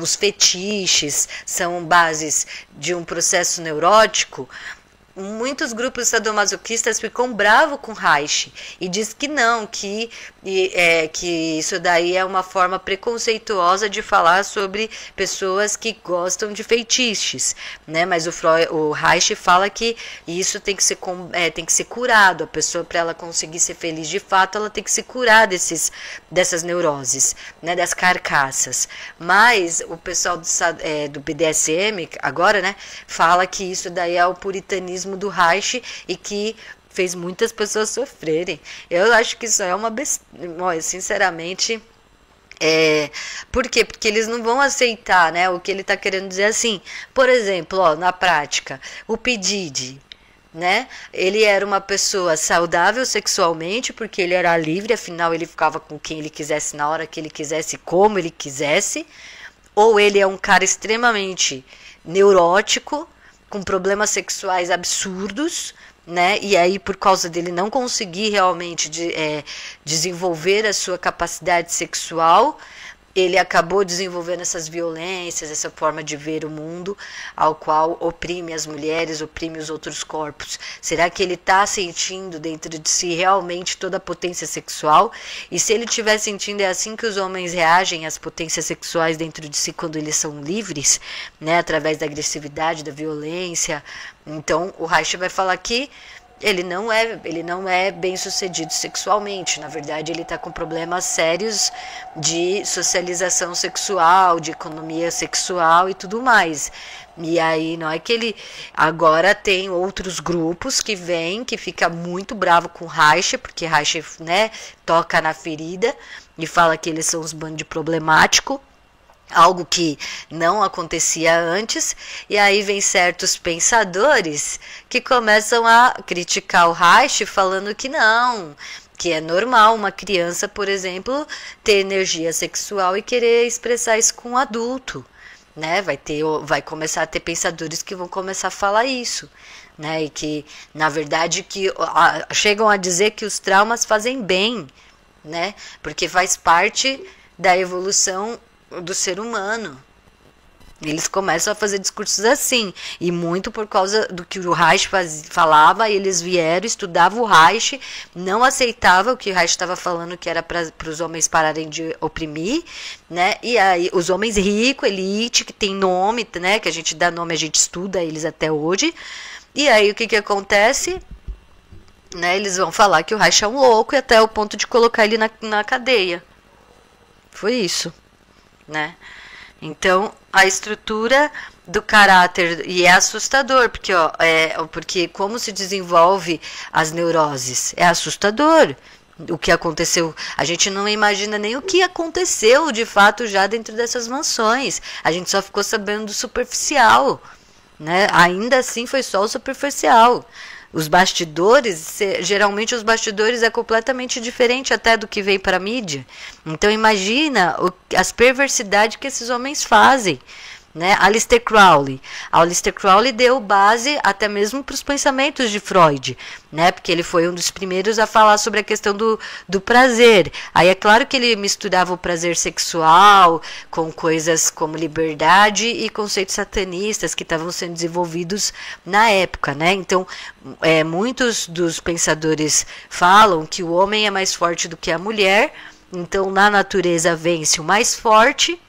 os fetiches são bases de um processo neurótico, muitos grupos sadomasoquistas ficam bravos com Reich e diz que não, que isso daí é uma forma preconceituosa de falar sobre pessoas que gostam de feitiços, né? Mas o Reich fala que isso tem que ser curado, a pessoa, para ela conseguir ser feliz de fato, ela tem que se curar dessas neuroses, né? Das carcaças. Mas o pessoal do BDSM agora, né, fala que isso daí é o puritanismo do Reich e que fez muitas pessoas sofrerem. Eu acho que isso é uma besteira, sinceramente. Por quê? Porque eles não vão aceitar, né, o que ele está querendo dizer assim. Por exemplo, na prática, o P. Diddy, né? Ele era uma pessoa saudável sexualmente, porque ele era livre, afinal ele ficava com quem ele quisesse na hora que ele quisesse, como ele quisesse. Ou ele é um cara extremamente neurótico, com problemas sexuais absurdos, né? E aí, por causa dele não conseguir realmente desenvolver a sua capacidade sexual, ele acabou desenvolvendo essas violências, essa forma de ver o mundo, ao qual oprime as mulheres, oprime os outros corpos. Será que ele está sentindo dentro de si realmente toda a potência sexual? E se ele estiver sentindo, é assim que os homens reagem às potências sexuais dentro de si quando eles são livres, né? Através da agressividade, da violência. Então, o Reich vai falar que ele não é bem sucedido sexualmente. Na verdade, ele está com problemas sérios de socialização sexual, de economia sexual e tudo mais. E aí não é que ele agora tem outros grupos que vêm, que fica muito bravo com Reich, porque Reich, né, toca na ferida e fala que eles são os bandos de problemático. Algo que não acontecia antes, e aí vem certos pensadores que começam a criticar o Reich, falando que não, que é normal uma criança, por exemplo, ter energia sexual e querer expressar isso com um adulto, né? Vai começar a ter pensadores que vão começar a falar isso, né? E que, na verdade, chegam a dizer que os traumas fazem bem, né? Porque faz parte da evolução do ser humano. Eles começam a fazer discursos assim, e muito por causa do que o Reich falava. Eles vieram, estudavam o Reich, não aceitavam o que o Reich estava falando, que era para os homens pararem de oprimir, né? E aí os homens ricos, elite, que tem nome, né? Que a gente dá nome, a gente estuda eles até hoje. E aí o que acontece? Né? Eles vão falar que o Reich é um louco, e até o ponto de colocar ele na cadeia. Foi isso. Né? Então, a estrutura do caráter, e é assustador, porque como se desenvolve as neuroses, é assustador o que aconteceu. A gente não imagina nem o que aconteceu de fato já dentro dessas mansões, a gente só ficou sabendo do superficial, né? Ainda assim foi só o superficial. Os bastidores, geralmente os bastidores é completamente diferente até do que vem para a mídia. Então imagina as perversidades que esses homens fazem. Né? Aleister Crowley deu base até mesmo para os pensamentos de Freud, né? Porque ele foi um dos primeiros a falar sobre a questão do prazer. Aí é claro que ele misturava o prazer sexual com coisas como liberdade e conceitos satanistas que estavam sendo desenvolvidos na época, né? Então, muitos dos pensadores falam que o homem é mais forte do que a mulher, então na natureza vence o mais forte.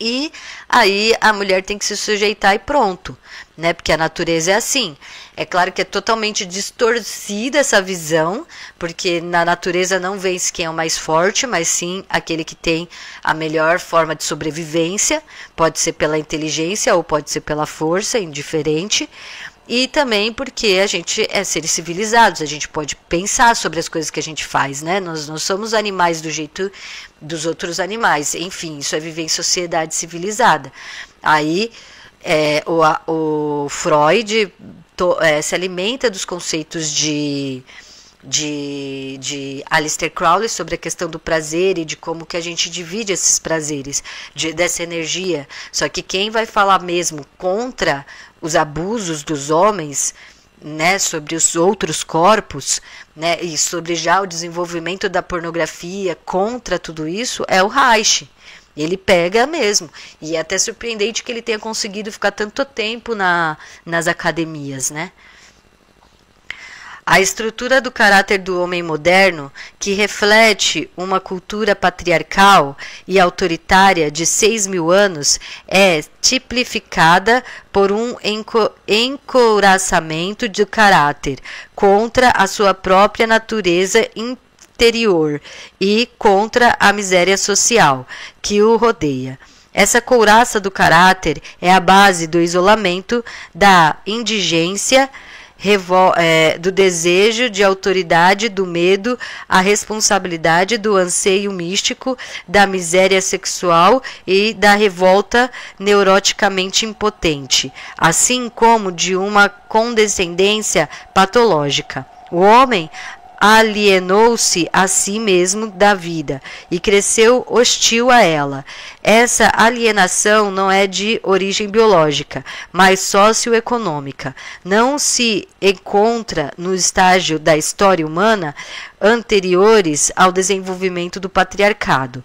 E aí a mulher tem que se sujeitar e pronto, né? Porque a natureza é assim. É claro que é totalmente distorcida essa visão, porque na natureza não vence quem é o mais forte, mas sim aquele que tem a melhor forma de sobrevivência. Pode ser pela inteligência ou pode ser pela força, indiferente. E também porque a gente é seres civilizados, a gente pode pensar sobre as coisas que a gente faz, né? Nós não somos animais do jeito dos outros animais. Enfim, isso é viver em sociedade civilizada. Aí o Freud se alimenta dos conceitos de Aleister Crowley sobre a questão do prazer e de como que a gente divide esses prazeres, dessa energia. Só que quem vai falar mesmo contra os abusos dos homens, né, sobre os outros corpos, né, e sobre já o desenvolvimento da pornografia, contra tudo isso, é o Reich. Ele pega mesmo. E é até surpreendente que ele tenha conseguido ficar tanto tempo nas academias, né? A estrutura do caráter do homem moderno, que reflete uma cultura patriarcal e autoritária de 6.000 anos, é tipificada por um encouraçamento do caráter contra a sua própria natureza interior e contra a miséria social que o rodeia. Essa couraça do caráter é a base do isolamento, da indigência do desejo, de autoridade, do medo, a responsabilidade, do anseio místico, da miséria sexual e da revolta neuroticamente impotente, assim como de uma condescendência patológica. O homem alienou-se a si mesmo da vida e cresceu hostil a ela. Essa alienação não é de origem biológica, mas socioeconômica. Não se encontra no estágio da história humana anteriores ao desenvolvimento do patriarcado.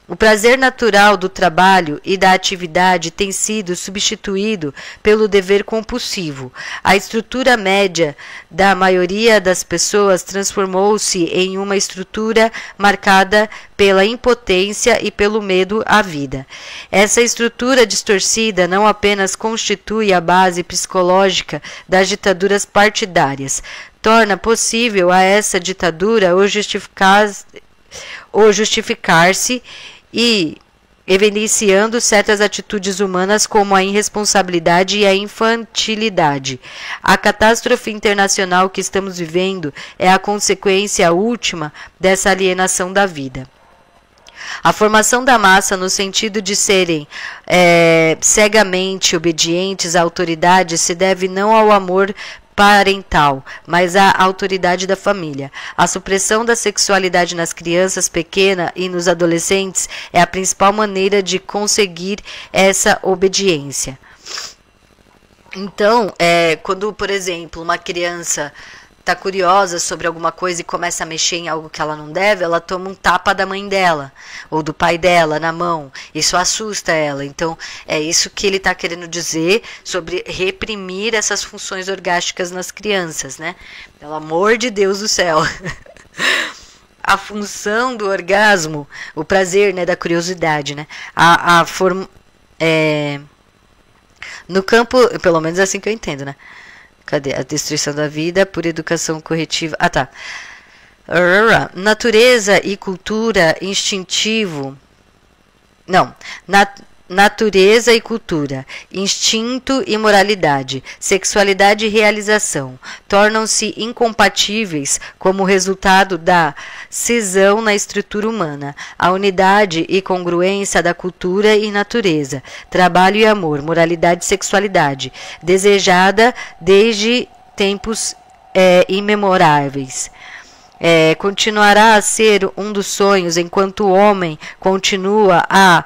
O prazer natural do trabalho e da atividade tem sido substituído pelo dever compulsivo. A estrutura média da maioria das pessoas transformou-se em uma estrutura marcada pela impotência e pelo medo à vida. Essa estrutura distorcida não apenas constitui a base psicológica das ditaduras partidárias, torna possível a essa ditadura o justificar-se e evidenciando certas atitudes humanas como a irresponsabilidade e a infantilidade. A catástrofe internacional que estamos vivendo é a consequência última dessa alienação da vida. A formação da massa no sentido de serem cegamente obedientes à autoridade se deve não ao amor parental, mas à autoridade da família. A supressão da sexualidade nas crianças pequenas e nos adolescentes é a principal maneira de conseguir essa obediência. Então, quando, por exemplo, uma criança está curiosa sobre alguma coisa e começa a mexer em algo que ela não deve, ela toma um tapa da mãe dela ou do pai dela na mão. Isso assusta ela. Então, é isso que ele está querendo dizer sobre reprimir essas funções orgásticas nas crianças, né? Pelo amor de Deus do céu. A função do orgasmo, o prazer, né, da curiosidade, né? No campo, pelo menos é assim que eu entendo, né? Cadê? A destruição da vida por educação corretiva. Ah, tá. Natureza e cultura instintivo. Não. Natureza e cultura, instinto e moralidade, sexualidade e realização tornam-se incompatíveis como resultado da cisão na estrutura humana. A unidade e congruência da cultura e natureza, trabalho e amor, moralidade e sexualidade, desejada desde tempos imemoráveis. Continuará a ser um dos sonhos enquanto o homem continua a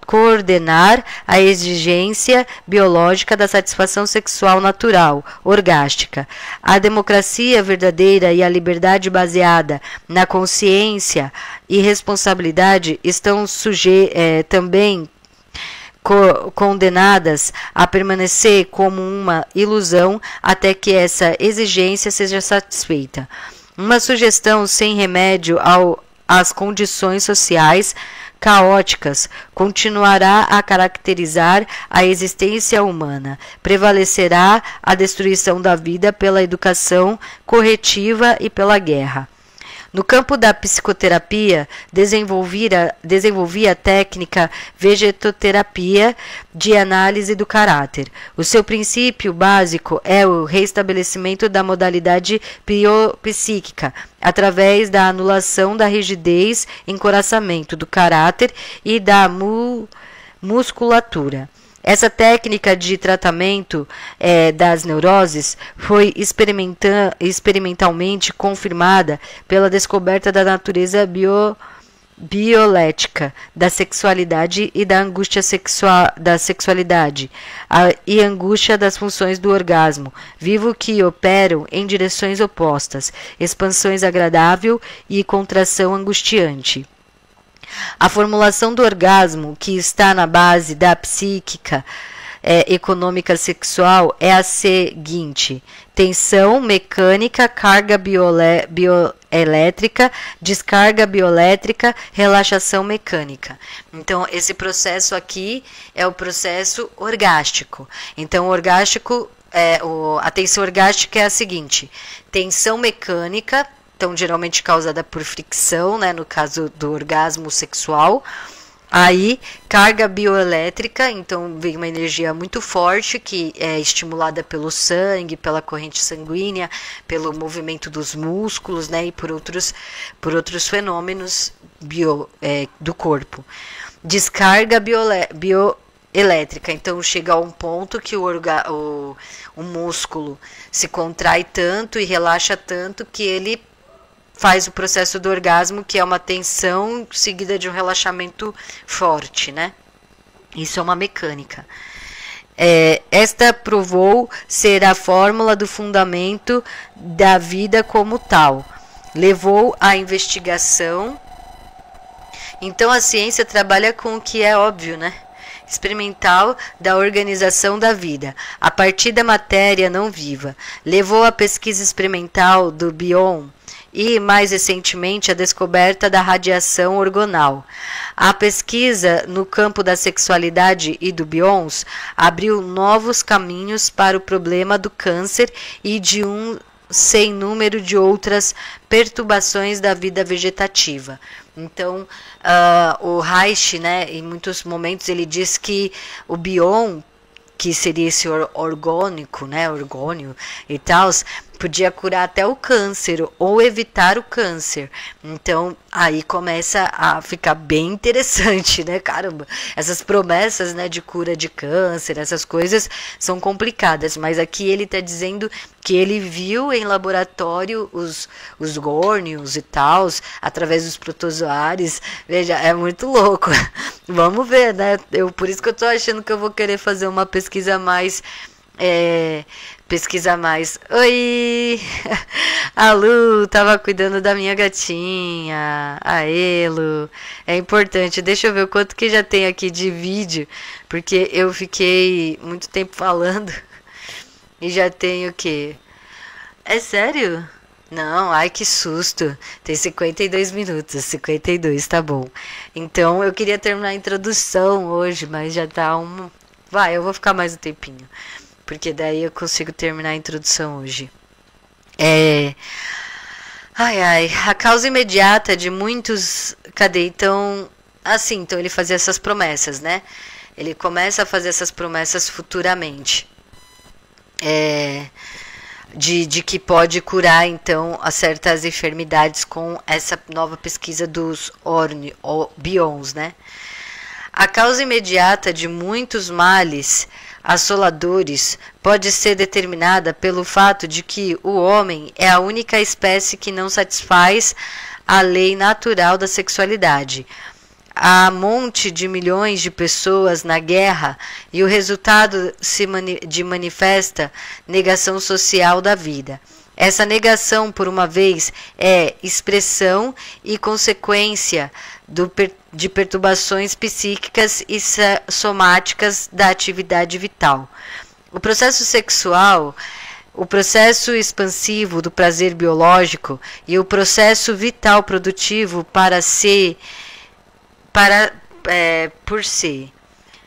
coordenar a exigência biológica da satisfação sexual natural, orgástica. A democracia verdadeira e a liberdade baseada na consciência e responsabilidade estão também condenadas a permanecer como uma ilusão até que essa exigência seja satisfeita. Uma sugestão sem remédio às condições sociais caóticas continuará a caracterizar a existência humana. Prevalecerá a destruição da vida pela educação corretiva e pela guerra. No campo da psicoterapia, desenvolvia a técnica vegetoterapia de análise do caráter. O seu princípio básico é o restabelecimento da modalidade biopsíquica, através da anulação da rigidez, encoraçamento do caráter e da musculatura. Essa técnica de tratamento das neuroses foi experimentalmente confirmada pela descoberta da natureza biolética da sexualidade e da angústia da sexualidade e angústia das funções do orgasmo, vivo que operam em direções opostas, expansões agradável e contração angustiante. A formulação do orgasmo, que está na base da psíquica econômica sexual, é a seguinte: tensão mecânica, carga bioelétrica, descarga bioelétrica, relaxação mecânica. Então, esse processo aqui é o processo orgástico. Então, a tensão orgástica é a seguinte: tensão mecânica, então geralmente causada por fricção, né, no caso do orgasmo sexual. Aí, carga bioelétrica, então vem uma energia muito forte que é estimulada pelo sangue, pela corrente sanguínea, pelo movimento dos músculos, né, e por outros fenômenos do corpo. Descarga bioelétrica, então chega a um ponto que o músculo se contrai tanto e relaxa tanto que ele faz o processo do orgasmo, que é uma tensão seguida de um relaxamento forte, né? Isso é uma mecânica. Esta provou ser a fórmula do fundamento da vida como tal. Levou à investigação. Então a ciência trabalha com o que é óbvio, né? Experimental da organização da vida, a partir da matéria não viva. Levou à pesquisa experimental do bion e, mais recentemente, a descoberta da radiação orgonal. A pesquisa no campo da sexualidade e do bions abriu novos caminhos para o problema do câncer e de um sem número de outras perturbações da vida vegetativa. Então, o Reich, né, em muitos momentos, ele diz que o bion, que seria esse orgônico, né, orgônio e tal, podia curar até o câncer ou evitar o câncer. Então, aí começa a ficar bem interessante, né, caramba? Essas promessas, né, de cura de câncer, essas coisas são complicadas, mas aqui ele está dizendo que ele viu em laboratório os górnios e tal, através dos protozoários. Veja, é muito louco. Vamos ver, né? Por isso que eu tô achando que eu vou querer fazer uma pesquisa mais... Oi! A Lu tava cuidando da minha gatinha. Aê, Lu. É importante. Deixa eu ver o quanto que já tem aqui de vídeo, porque eu fiquei muito tempo falando e já tenho o quê? É sério? Não, ai que susto. Tem 52 minutos, 52, tá bom. Então eu queria terminar a introdução hoje, mas já tá um... Vai, eu vou ficar mais um tempinho, porque daí eu consigo terminar a introdução hoje. A causa imediata de muitos... Cadê? Então, assim, então ele fazia essas promessas, né? Ele começa a fazer essas promessas futuramente. De que pode curar, então, a certas enfermidades com essa nova pesquisa dos bions, né? A causa imediata de muitos males assoladores pode ser determinada pelo fato de que o homem é a única espécie que não satisfaz a lei natural da sexualidade. Há monte de milhões de pessoas na guerra e o resultado de manifesta negação social da vida. Essa negação, por uma vez, é expressão e consequência de perturbações psíquicas e somáticas da atividade vital. O processo sexual, o processo expansivo do prazer biológico e o processo vital produtivo por si.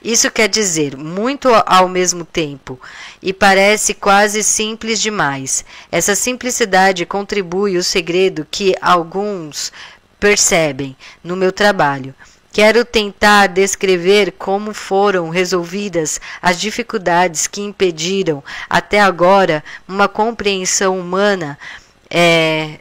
Isso quer dizer muito ao mesmo tempo e parece quase simples demais. Essa simplicidade contribui o segredo que alguns percebem no meu trabalho. Quero tentar descrever como foram resolvidas as dificuldades que impediram até agora uma compreensão humana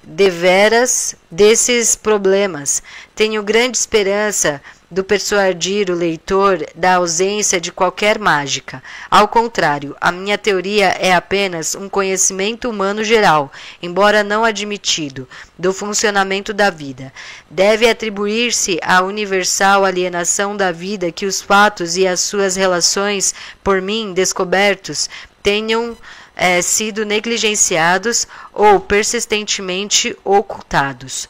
deveras desses problemas. Tenho grande esperança do persuadir o leitor da ausência de qualquer mágica. Ao contrário, a minha teoria é apenas um conhecimento humano geral, embora não admitido, do funcionamento da vida. Deve atribuir-se à universal alienação da vida que os fatos e as suas relações, por mim descobertos, tenham sido negligenciados ou persistentemente ocultados.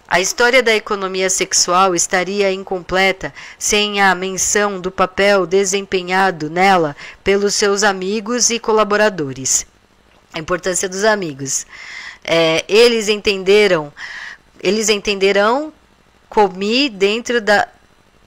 A história da economia sexual estaria incompleta sem a menção do papel desempenhado nela pelos seus amigos e colaboradores. A importância dos amigos. Eles entenderão, comi dentro da...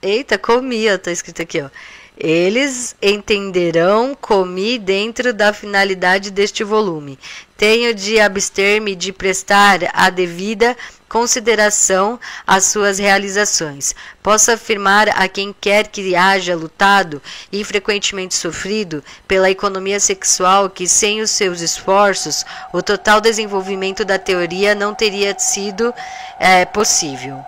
Eita, comia, tá escrito aqui, ó. Eles entenderão, comi dentro da finalidade deste volume. Tenho de abster-me de prestar a devida consideração às suas realizações. Posso afirmar a quem quer que haja lutado e frequentemente sofrido pela economia sexual que sem os seus esforços o total desenvolvimento da teoria não teria sido possível.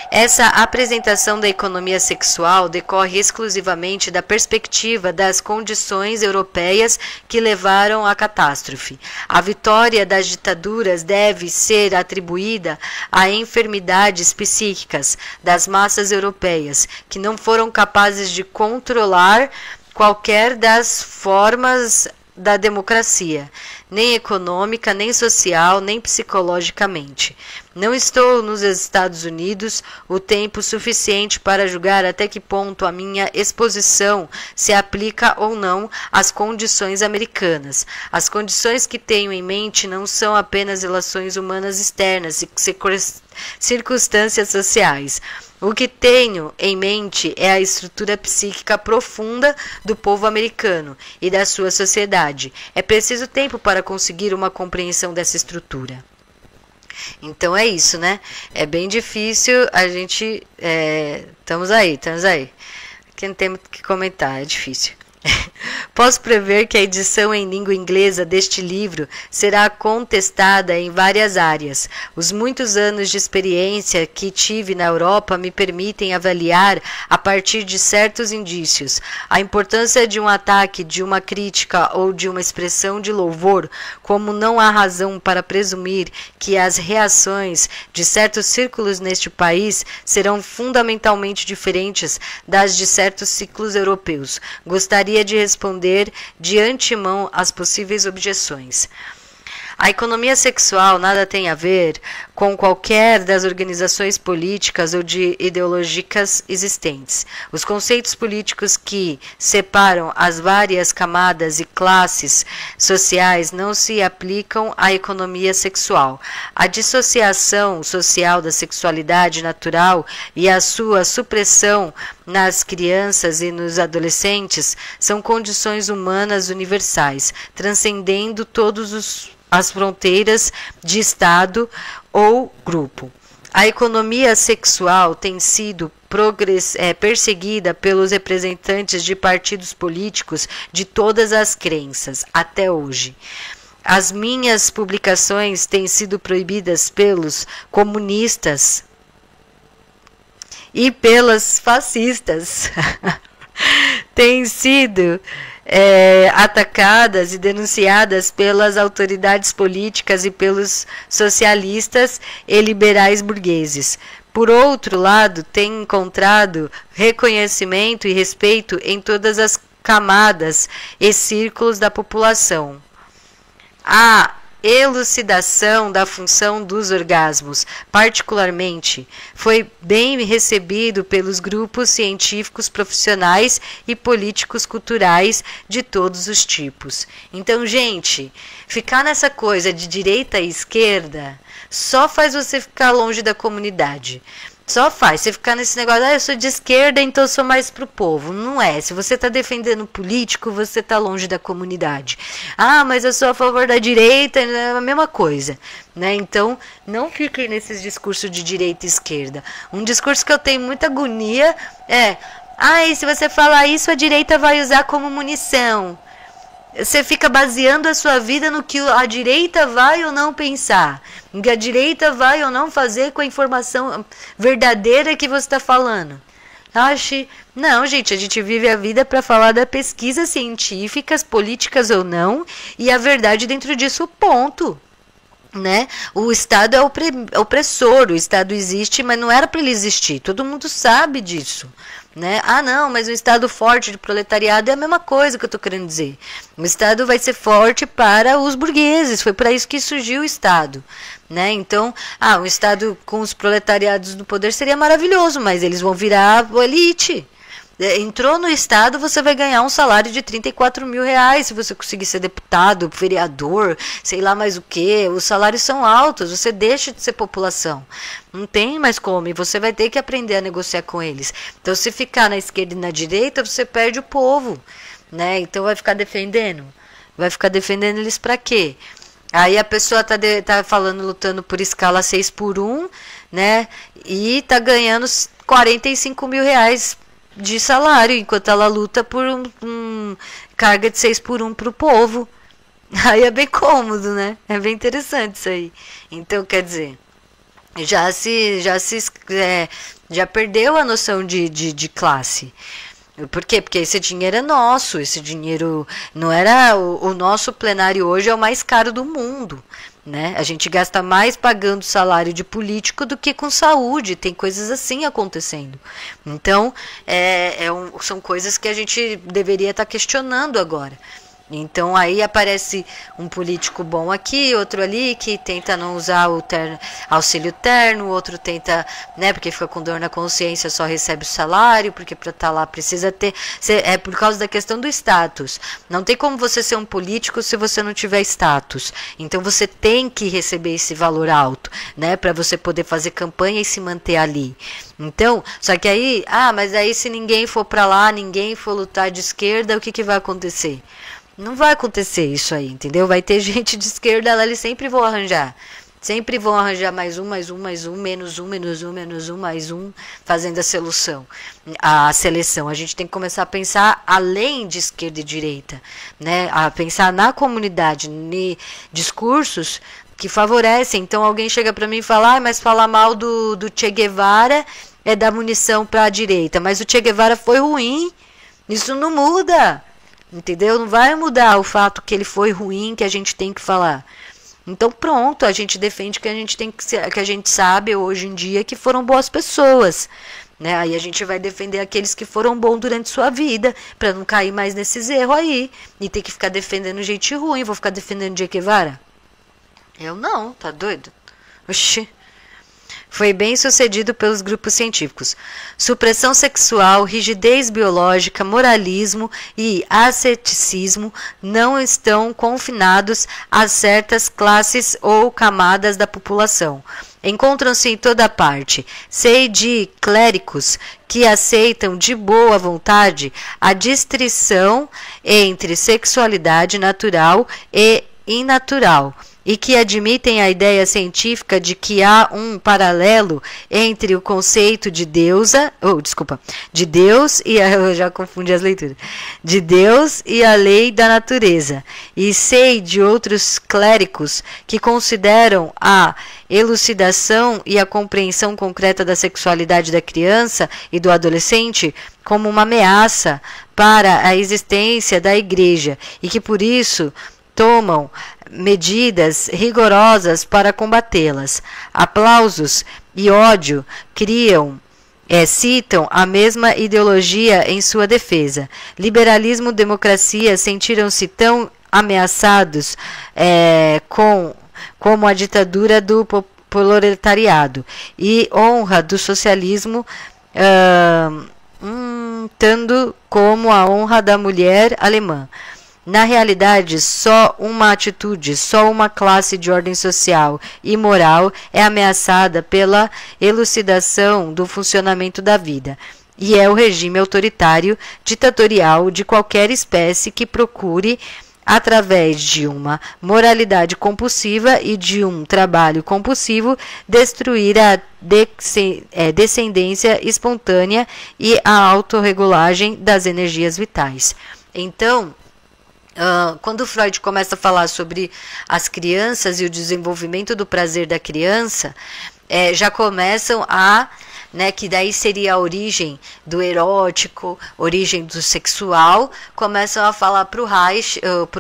Essa apresentação da economia sexual decorre exclusivamente da perspectiva das condições europeias que levaram à catástrofe. A vitória das ditaduras deve ser atribuída a enfermidades psíquicas das massas europeias, que não foram capazes de controlar qualquer das formas da democracia, nem econômica, nem social, nem psicologicamente. Não estou nos Estados Unidos o tempo suficiente para julgar até que ponto a minha exposição se aplica ou não às condições americanas. As condições que tenho em mente não são apenas relações humanas externas e circunstâncias sociais. O que tenho em mente é a estrutura psíquica profunda do povo americano e da sua sociedade. É preciso tempo para conseguir uma compreensão dessa estrutura. Então é isso, né? É bem difícil a gente... Estamos aí. Aqui não tem muito o que comentar, é difícil. Posso prever que a edição em língua inglesa deste livro será contestada em várias áreas. Os muitos anos de experiência que tive na Europa me permitem avaliar, a partir de certos indícios, a importância de um ataque, de uma crítica ou de uma expressão de louvor, como não há razão para presumir que as reações de certos círculos neste país serão fundamentalmente diferentes das de certos círculos europeus. Gostaria de responder de antemão às possíveis objeções. A economia sexual nada tem a ver com qualquer das organizações políticas ou ideológicas existentes. Os conceitos políticos que separam as várias camadas e classes sociais não se aplicam à economia sexual. A dissociação social da sexualidade natural e a sua supressão nas crianças e nos adolescentes são condições humanas universais, transcendendo todos as fronteiras de Estado ou grupo. A economia sexual tem sido perseguida pelos representantes de partidos políticos de todas as crenças até hoje. As minhas publicações têm sido proibidas pelos comunistas e pelas fascistas. Têm sido atacadas e denunciadas pelas autoridades políticas e pelos socialistas e liberais burgueses. Por outro lado, tem encontrado reconhecimento e respeito em todas as camadas e círculos da população. A elucidação da função dos orgasmos, particularmente, foi bem recebido pelos grupos científicos profissionais e políticos culturais de todos os tipos. Então, gente, ficar nessa coisa de direita e esquerda só faz você ficar longe da comunidade. Só faz. Você ficar nesse negócio, eu sou de esquerda, então eu sou mais pro povo. Não é. Se você está defendendo político, você está longe da comunidade. Mas eu sou a favor da direita, é a mesma coisa. Né? Então, não fiquem nesses discursos de direita e esquerda. Um discurso que eu tenho muita agonia é: e se você falar isso, a direita vai usar como munição. Você fica baseando a sua vida no que a direita vai ou não pensar, no que a direita vai ou não fazer com a informação verdadeira que você está falando. Não, gente, a gente vive a vida para falar das pesquisas científicas, políticas ou não, e a verdade dentro disso, ponto. Né? O Estado é opressor, o Estado existe, mas não era para ele existir, todo mundo sabe disso. Né? Não, mas um Estado forte de proletariado é a mesma coisa que eu estou querendo dizer. O Estado vai ser forte para os burgueses, foi para isso que surgiu o Estado. Né? Então, um Estado com os proletariados no poder seria maravilhoso, mas eles vão virar elite. Entrou no Estado, você vai ganhar um salário de 34 mil reais se você conseguir ser deputado, vereador, sei lá mais o que. Os salários são altos, você deixa de ser população. Não tem mais como, e você vai ter que aprender a negociar com eles. Então, se ficar na esquerda e na direita, você perde o povo, né? Então, vai ficar defendendo. Vai ficar defendendo eles pra quê? Aí a pessoa tá falando, lutando por escala 6x1, né? E tá ganhando 45 mil reais de salário, enquanto ela luta por carga de 6x1 pro povo. Aí é bem cômodo, né? É bem interessante isso aí. Então, quer dizer, já perdeu a noção de classe. Por quê? Porque esse dinheiro é nosso, esse dinheiro não era o nosso plenário hoje é o mais caro do mundo, né? A gente gasta mais pagando salário de político do que com saúde, tem coisas assim acontecendo. Então, são coisas que a gente deveria estar questionando agora. Então aí aparece um político bom aqui, outro ali, que tenta não usar o auxílio terno, outro tenta, né, porque fica com dor na consciência, só recebe o salário, porque para estar lá precisa ter, é por causa da questão do status. Não tem como você ser um político se você não tiver status. Então você tem que receber esse valor alto, né, para você poder fazer campanha e se manter ali. Então, só que aí, mas aí se ninguém for para lá, ninguém for lutar de esquerda, o que vai acontecer? Não vai acontecer isso aí, entendeu? Vai ter gente de esquerda lá, eles sempre vão arranjar. Sempre vão arranjar mais um, menos um, mais um, fazendo a seleção. A gente tem que começar a pensar além de esquerda e direita, né? A pensar na comunidade, em discursos que favorecem. Então alguém chega para mim e fala, mas falar mal do Che Guevara é dar munição para a direita. Mas o Che Guevara foi ruim, isso não muda. Entendeu? Não vai mudar o fato que ele foi ruim, que a gente tem que falar. Então pronto, a gente defende que a gente sabe hoje em dia que foram boas pessoas, né? Aí a gente vai defender aqueles que foram bons durante sua vida, para não cair mais nesses erros aí e ter que ficar defendendo gente ruim. Vou ficar defendendo Che Guevara? Eu não, tá doido? Oxi. Foi bem sucedido pelos grupos científicos. Supressão sexual, rigidez biológica, moralismo e asceticismo não estão confinados a certas classes ou camadas da população. Encontram-se em toda parte. Sei de clérigos que aceitam de boa vontade a distinção entre sexualidade natural e inatural, e que admitem a ideia científica de que há um paralelo entre o conceito de Deus e eu já confundi as leituras, de Deus e a lei da natureza. E sei de outros clérigos que consideram a elucidação e a compreensão concreta da sexualidade da criança e do adolescente como uma ameaça para a existência da Igreja e que por isso tomam medidas rigorosas para combatê-las. Aplausos e ódio citam a mesma ideologia em sua defesa. Liberalismo e democracia sentiram-se tão ameaçados como a ditadura do proletariado e honra do socialismo, tanto como a honra da mulher alemã. Na realidade, só uma atitude, só uma classe de ordem social e moral é ameaçada pela elucidação do funcionamento da vida, e é o regime autoritário, ditatorial de qualquer espécie que procure, através de uma moralidade compulsiva e de um trabalho compulsivo, destruir a descendência espontânea e a autorregulagem das energias vitais. Então, quando Freud começa a falar sobre as crianças e o desenvolvimento do prazer da criança, já começam que daí seria a origem do erótico, origem do sexual, começam a falar para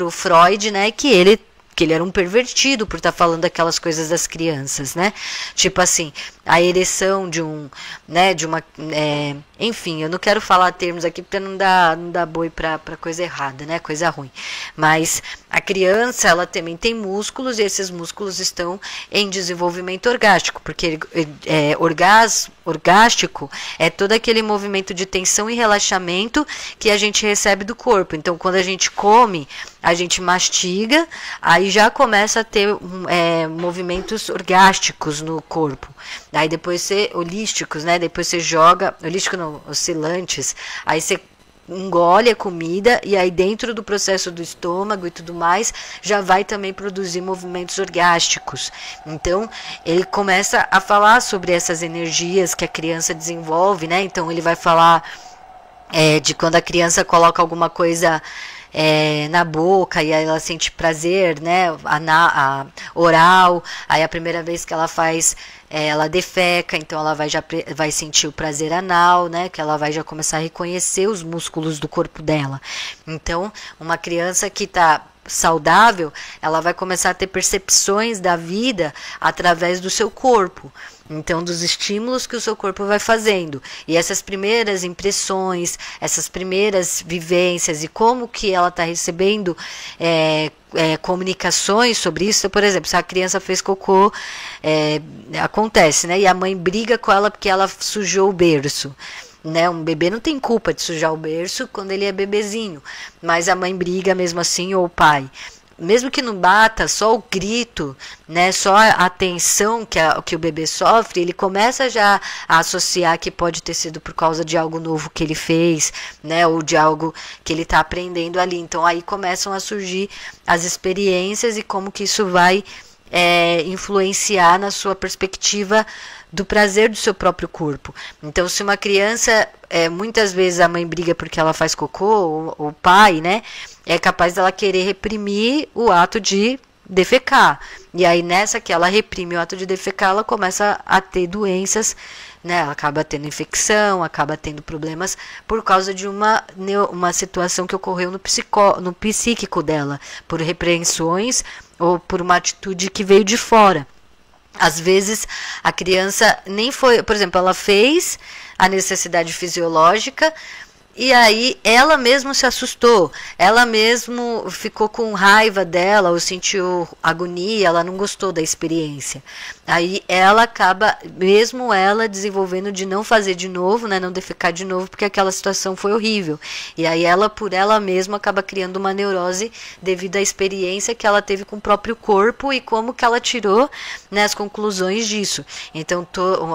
o Freud, né, que ele era um pervertido por estar falando aquelas coisas das crianças, né? Tipo assim, a ereção de um, né, de uma, enfim, eu não quero falar termos aqui porque não dá boi para coisa errada, né, coisa ruim. Mas a criança, ela também tem músculos e esses músculos estão em desenvolvimento orgástico, porque orgástico é todo aquele movimento de tensão e relaxamento que a gente recebe do corpo. Então, quando a gente come, a gente mastiga, aí já começa a ter movimentos orgásticos no corpo. Aí depois holísticos, né? Depois você joga, holístico não, oscilantes, aí você engole a comida e aí dentro do processo do estômago e tudo mais já vai também produzir movimentos orgásticos. Então ele começa a falar sobre essas energias que a criança desenvolve, né? Então ele vai falar de quando a criança coloca alguma coisa na boca e aí ela sente prazer, né, a oral, aí a primeira vez que ela faz, ela defeca, então ela vai sentir o prazer anal, né, que ela vai já começar a reconhecer os músculos do corpo dela. Então, uma criança que está saudável, ela vai começar a ter percepções da vida através do seu corpo. Então, dos estímulos que o seu corpo vai fazendo. E essas primeiras impressões, essas primeiras vivências e como que ela está recebendo comunicações sobre isso. Por exemplo, se a criança fez cocô, acontece, né? E a mãe briga com ela porque ela sujou o berço. Né, um bebê não tem culpa de sujar o berço quando ele é bebezinho, mas a mãe briga mesmo assim, ou o pai. Mesmo que não bata, só o grito, né, só a tensão que o bebê sofre, ele começa já a associar que pode ter sido por causa de algo novo que ele fez, né, ou de algo que ele está aprendendo ali. Então aí começam a surgir as experiências e como que isso vai influenciar na sua perspectiva do prazer do seu próprio corpo. Então, se uma criança, muitas vezes a mãe briga porque ela faz cocô, ou o pai, né, é capaz dela querer reprimir o ato de defecar. E aí, nessa que ela reprime o ato de defecar, ela começa a ter doenças, né, ela acaba tendo infecção, acaba tendo problemas por causa de uma situação que ocorreu no psíquico dela, por repreensões ou por uma atitude que veio de fora. Às vezes a criança nem foi, por exemplo, ela fez a necessidade fisiológica e aí ela mesma se assustou, ela mesma ficou com raiva dela ou sentiu agonia, ela não gostou da experiência. Aí ela acaba, mesmo ela, desenvolvendo de não fazer de novo, né, não defecar de novo, porque aquela situação foi horrível. E aí ela, por ela mesma, acaba criando uma neurose devido à experiência que ela teve com o próprio corpo e como que ela tirou, né, as conclusões disso. Então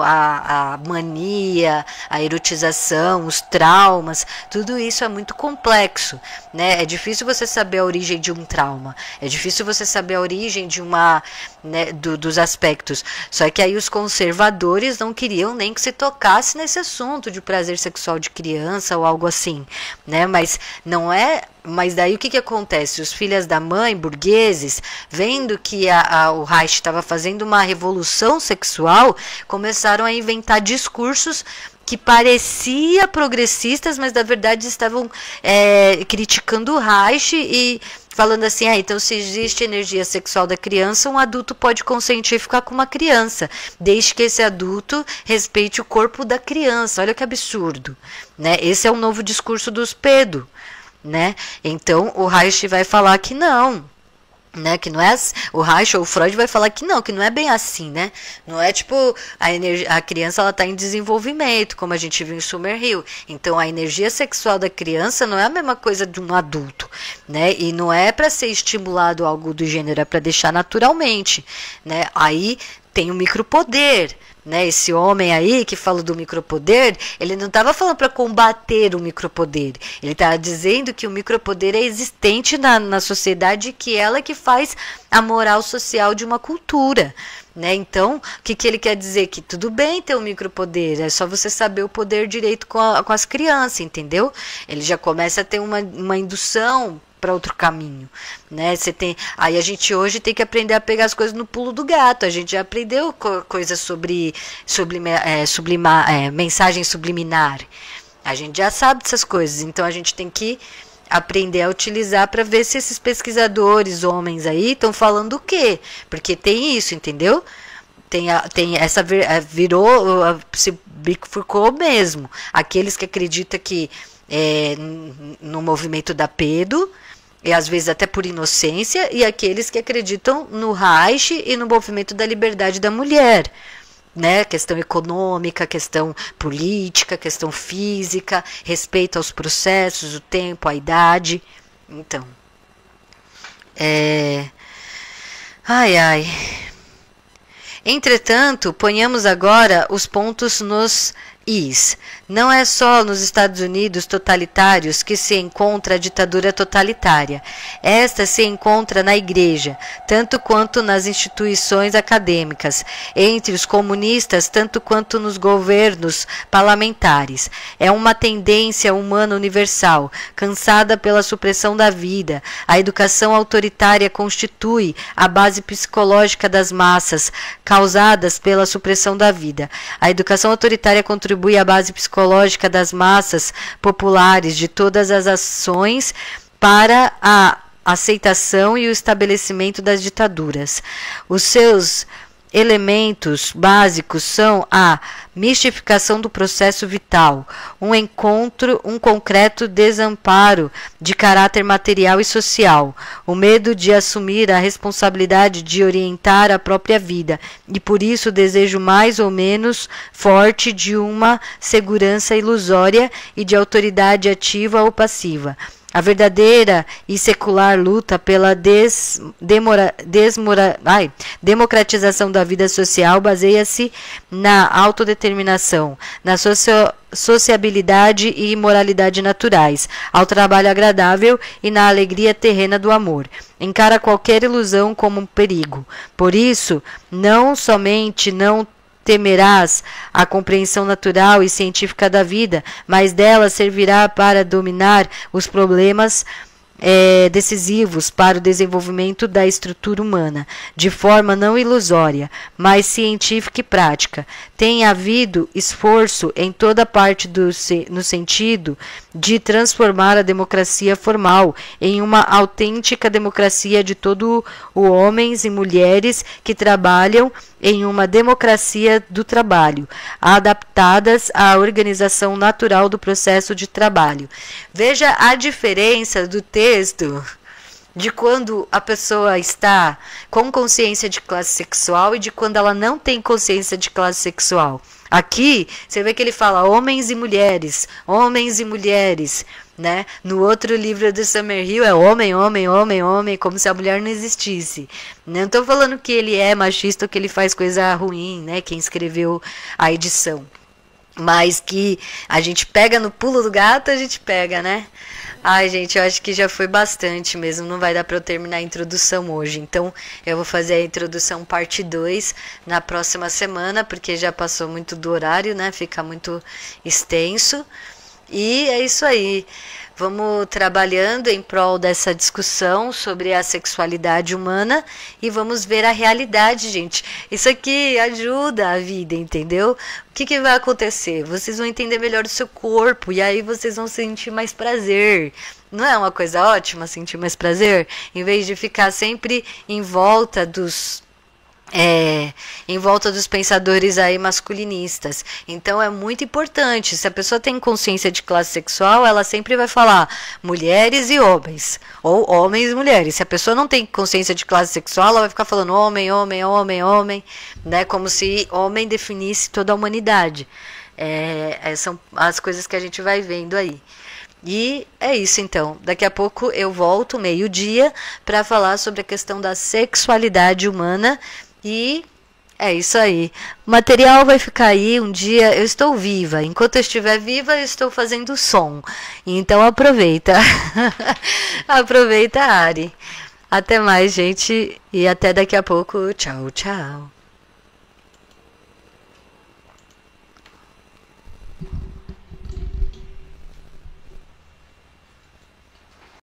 a mania, a erotização, os traumas, tudo isso é muito complexo, né? É difícil você saber a origem de um trauma, é difícil você saber a origem de uma, né, dos aspectos. Só que aí os conservadores não queriam nem que se tocasse nesse assunto de prazer sexual de criança ou algo assim, né? Mas não é. Mas daí o que acontece? Os filhos da mãe, burgueses, vendo que o Reich estava fazendo uma revolução sexual, começaram a inventar discursos que parecia progressistas, mas na verdade estavam criticando o Reich e falando assim, então se existe energia sexual da criança, um adulto pode consentir ficar com uma criança, desde que esse adulto respeite o corpo da criança. Olha que absurdo, né? Esse é o novo discurso dos pedo, né? Então o Reich vai falar que não, né, que não é o Reich ou o Freud vai falar que não é bem assim, né? Não é tipo a criança, ela tá em desenvolvimento, como a gente viu em Summerhill. Então a energia sexual da criança não é a mesma coisa de um adulto, né? E não é para ser estimulado algo do gênero, é para deixar naturalmente, né? Aí tem o micropoder, né? Esse homem aí que fala do micropoder, ele não estava falando para combater o micropoder, ele estava dizendo que o micropoder é existente na sociedade, que ela que faz a moral social de uma cultura, né? Então, o que ele quer dizer? Que tudo bem ter um micropoder, é só você saber o poder direito com as crianças, entendeu? Ele já começa a ter uma indução para outro caminho, né? Aí a gente hoje tem que aprender a pegar as coisas no pulo do gato. A gente já aprendeu coisas sobre mensagem subliminar. A gente já sabe dessas coisas, então a gente tem que aprender a utilizar para ver se esses pesquisadores, homens aí, estão falando o quê? Porque tem isso, entendeu? Tem essa virou, se bifurcou mesmo. Aqueles que acreditam que no movimento da pedo, e às vezes até por inocência, e aqueles que acreditam no Reich e no movimento da liberdade da mulher, né? Questão econômica, questão política, questão física, respeito aos processos, o tempo, a idade. Então, ai. Entretanto, ponhamos agora os pontos nos is. Não é só nos Estados Unidos totalitários que se encontra a ditadura totalitária. Esta se encontra na igreja, tanto quanto nas instituições acadêmicas, entre os comunistas, tanto quanto nos governos parlamentares. É uma tendência humana universal, cansada pela supressão da vida. A educação autoritária constitui a base psicológica das massas, causadas pela supressão da vida. A educação autoritária contribui à base psicológica das massas populares de todas as ações para a aceitação e o estabelecimento das ditaduras. Os seus elementos básicos são a mistificação do processo vital, um concreto desamparo de caráter material e social, o medo de assumir a responsabilidade de orientar a própria vida e por isso o desejo mais ou menos forte de uma segurança ilusória e de autoridade ativa ou passiva. A verdadeira e secular luta pela democratização da vida social baseia-se na autodeterminação, na sociabilidade e moralidade naturais, ao trabalho agradável e na alegria terrena do amor. Encara qualquer ilusão como um perigo. Por isso, não somente não temerás a compreensão natural e científica da vida, mas dela servirá para dominar os problemas decisivos para o desenvolvimento da estrutura humana, de forma não ilusória, mas científica e prática. Tem havido esforço em toda parte no sentido de transformar a democracia formal em uma autêntica democracia de todos os homens e mulheres que trabalham em uma democracia do trabalho, adaptadas à organização natural do processo de trabalho. Veja a diferença do texto de quando a pessoa está com consciência de classe sexual e de quando ela não tem consciência de classe sexual. Aqui, você vê que ele fala homens e mulheres, né? No outro livro do Summerhill é homem, como se a mulher não existisse. Não estou falando que ele é machista ou que ele faz coisa ruim, né? Quem escreveu a edição. Mas que a gente pega no pulo do gato, a gente pega, né? Ai, gente, eu acho que já foi bastante mesmo. Não vai dar para eu terminar a introdução hoje. Então, eu vou fazer a introdução parte 2 na próxima semana, porque já passou muito do horário, né? Fica muito extenso. E é isso aí. Vamos trabalhando em prol dessa discussão sobre a sexualidade humana e vamos ver a realidade, gente. Isso aqui ajuda a vida, entendeu? O que vai acontecer? Vocês vão entender melhor o seu corpo e aí vocês vão sentir mais prazer. Não é uma coisa ótima sentir mais prazer? Em vez de ficar sempre em volta dos pensadores aí masculinistas. Então é muito importante, se a pessoa tem consciência de classe sexual, ela sempre vai falar mulheres e homens, ou homens e mulheres. Se a pessoa não tem consciência de classe sexual, ela vai ficar falando homem, né, como se homem definisse toda a humanidade. São as coisas que a gente vai vendo aí. E é isso então, daqui a pouco eu volto meio-dia para falar sobre a questão da sexualidade humana. E é isso aí. O material vai ficar aí um dia. Eu estou viva. Enquanto eu estiver viva, eu estou fazendo som. Então aproveita. Aproveita, Ari. Até mais, gente. E até daqui a pouco. Tchau, tchau.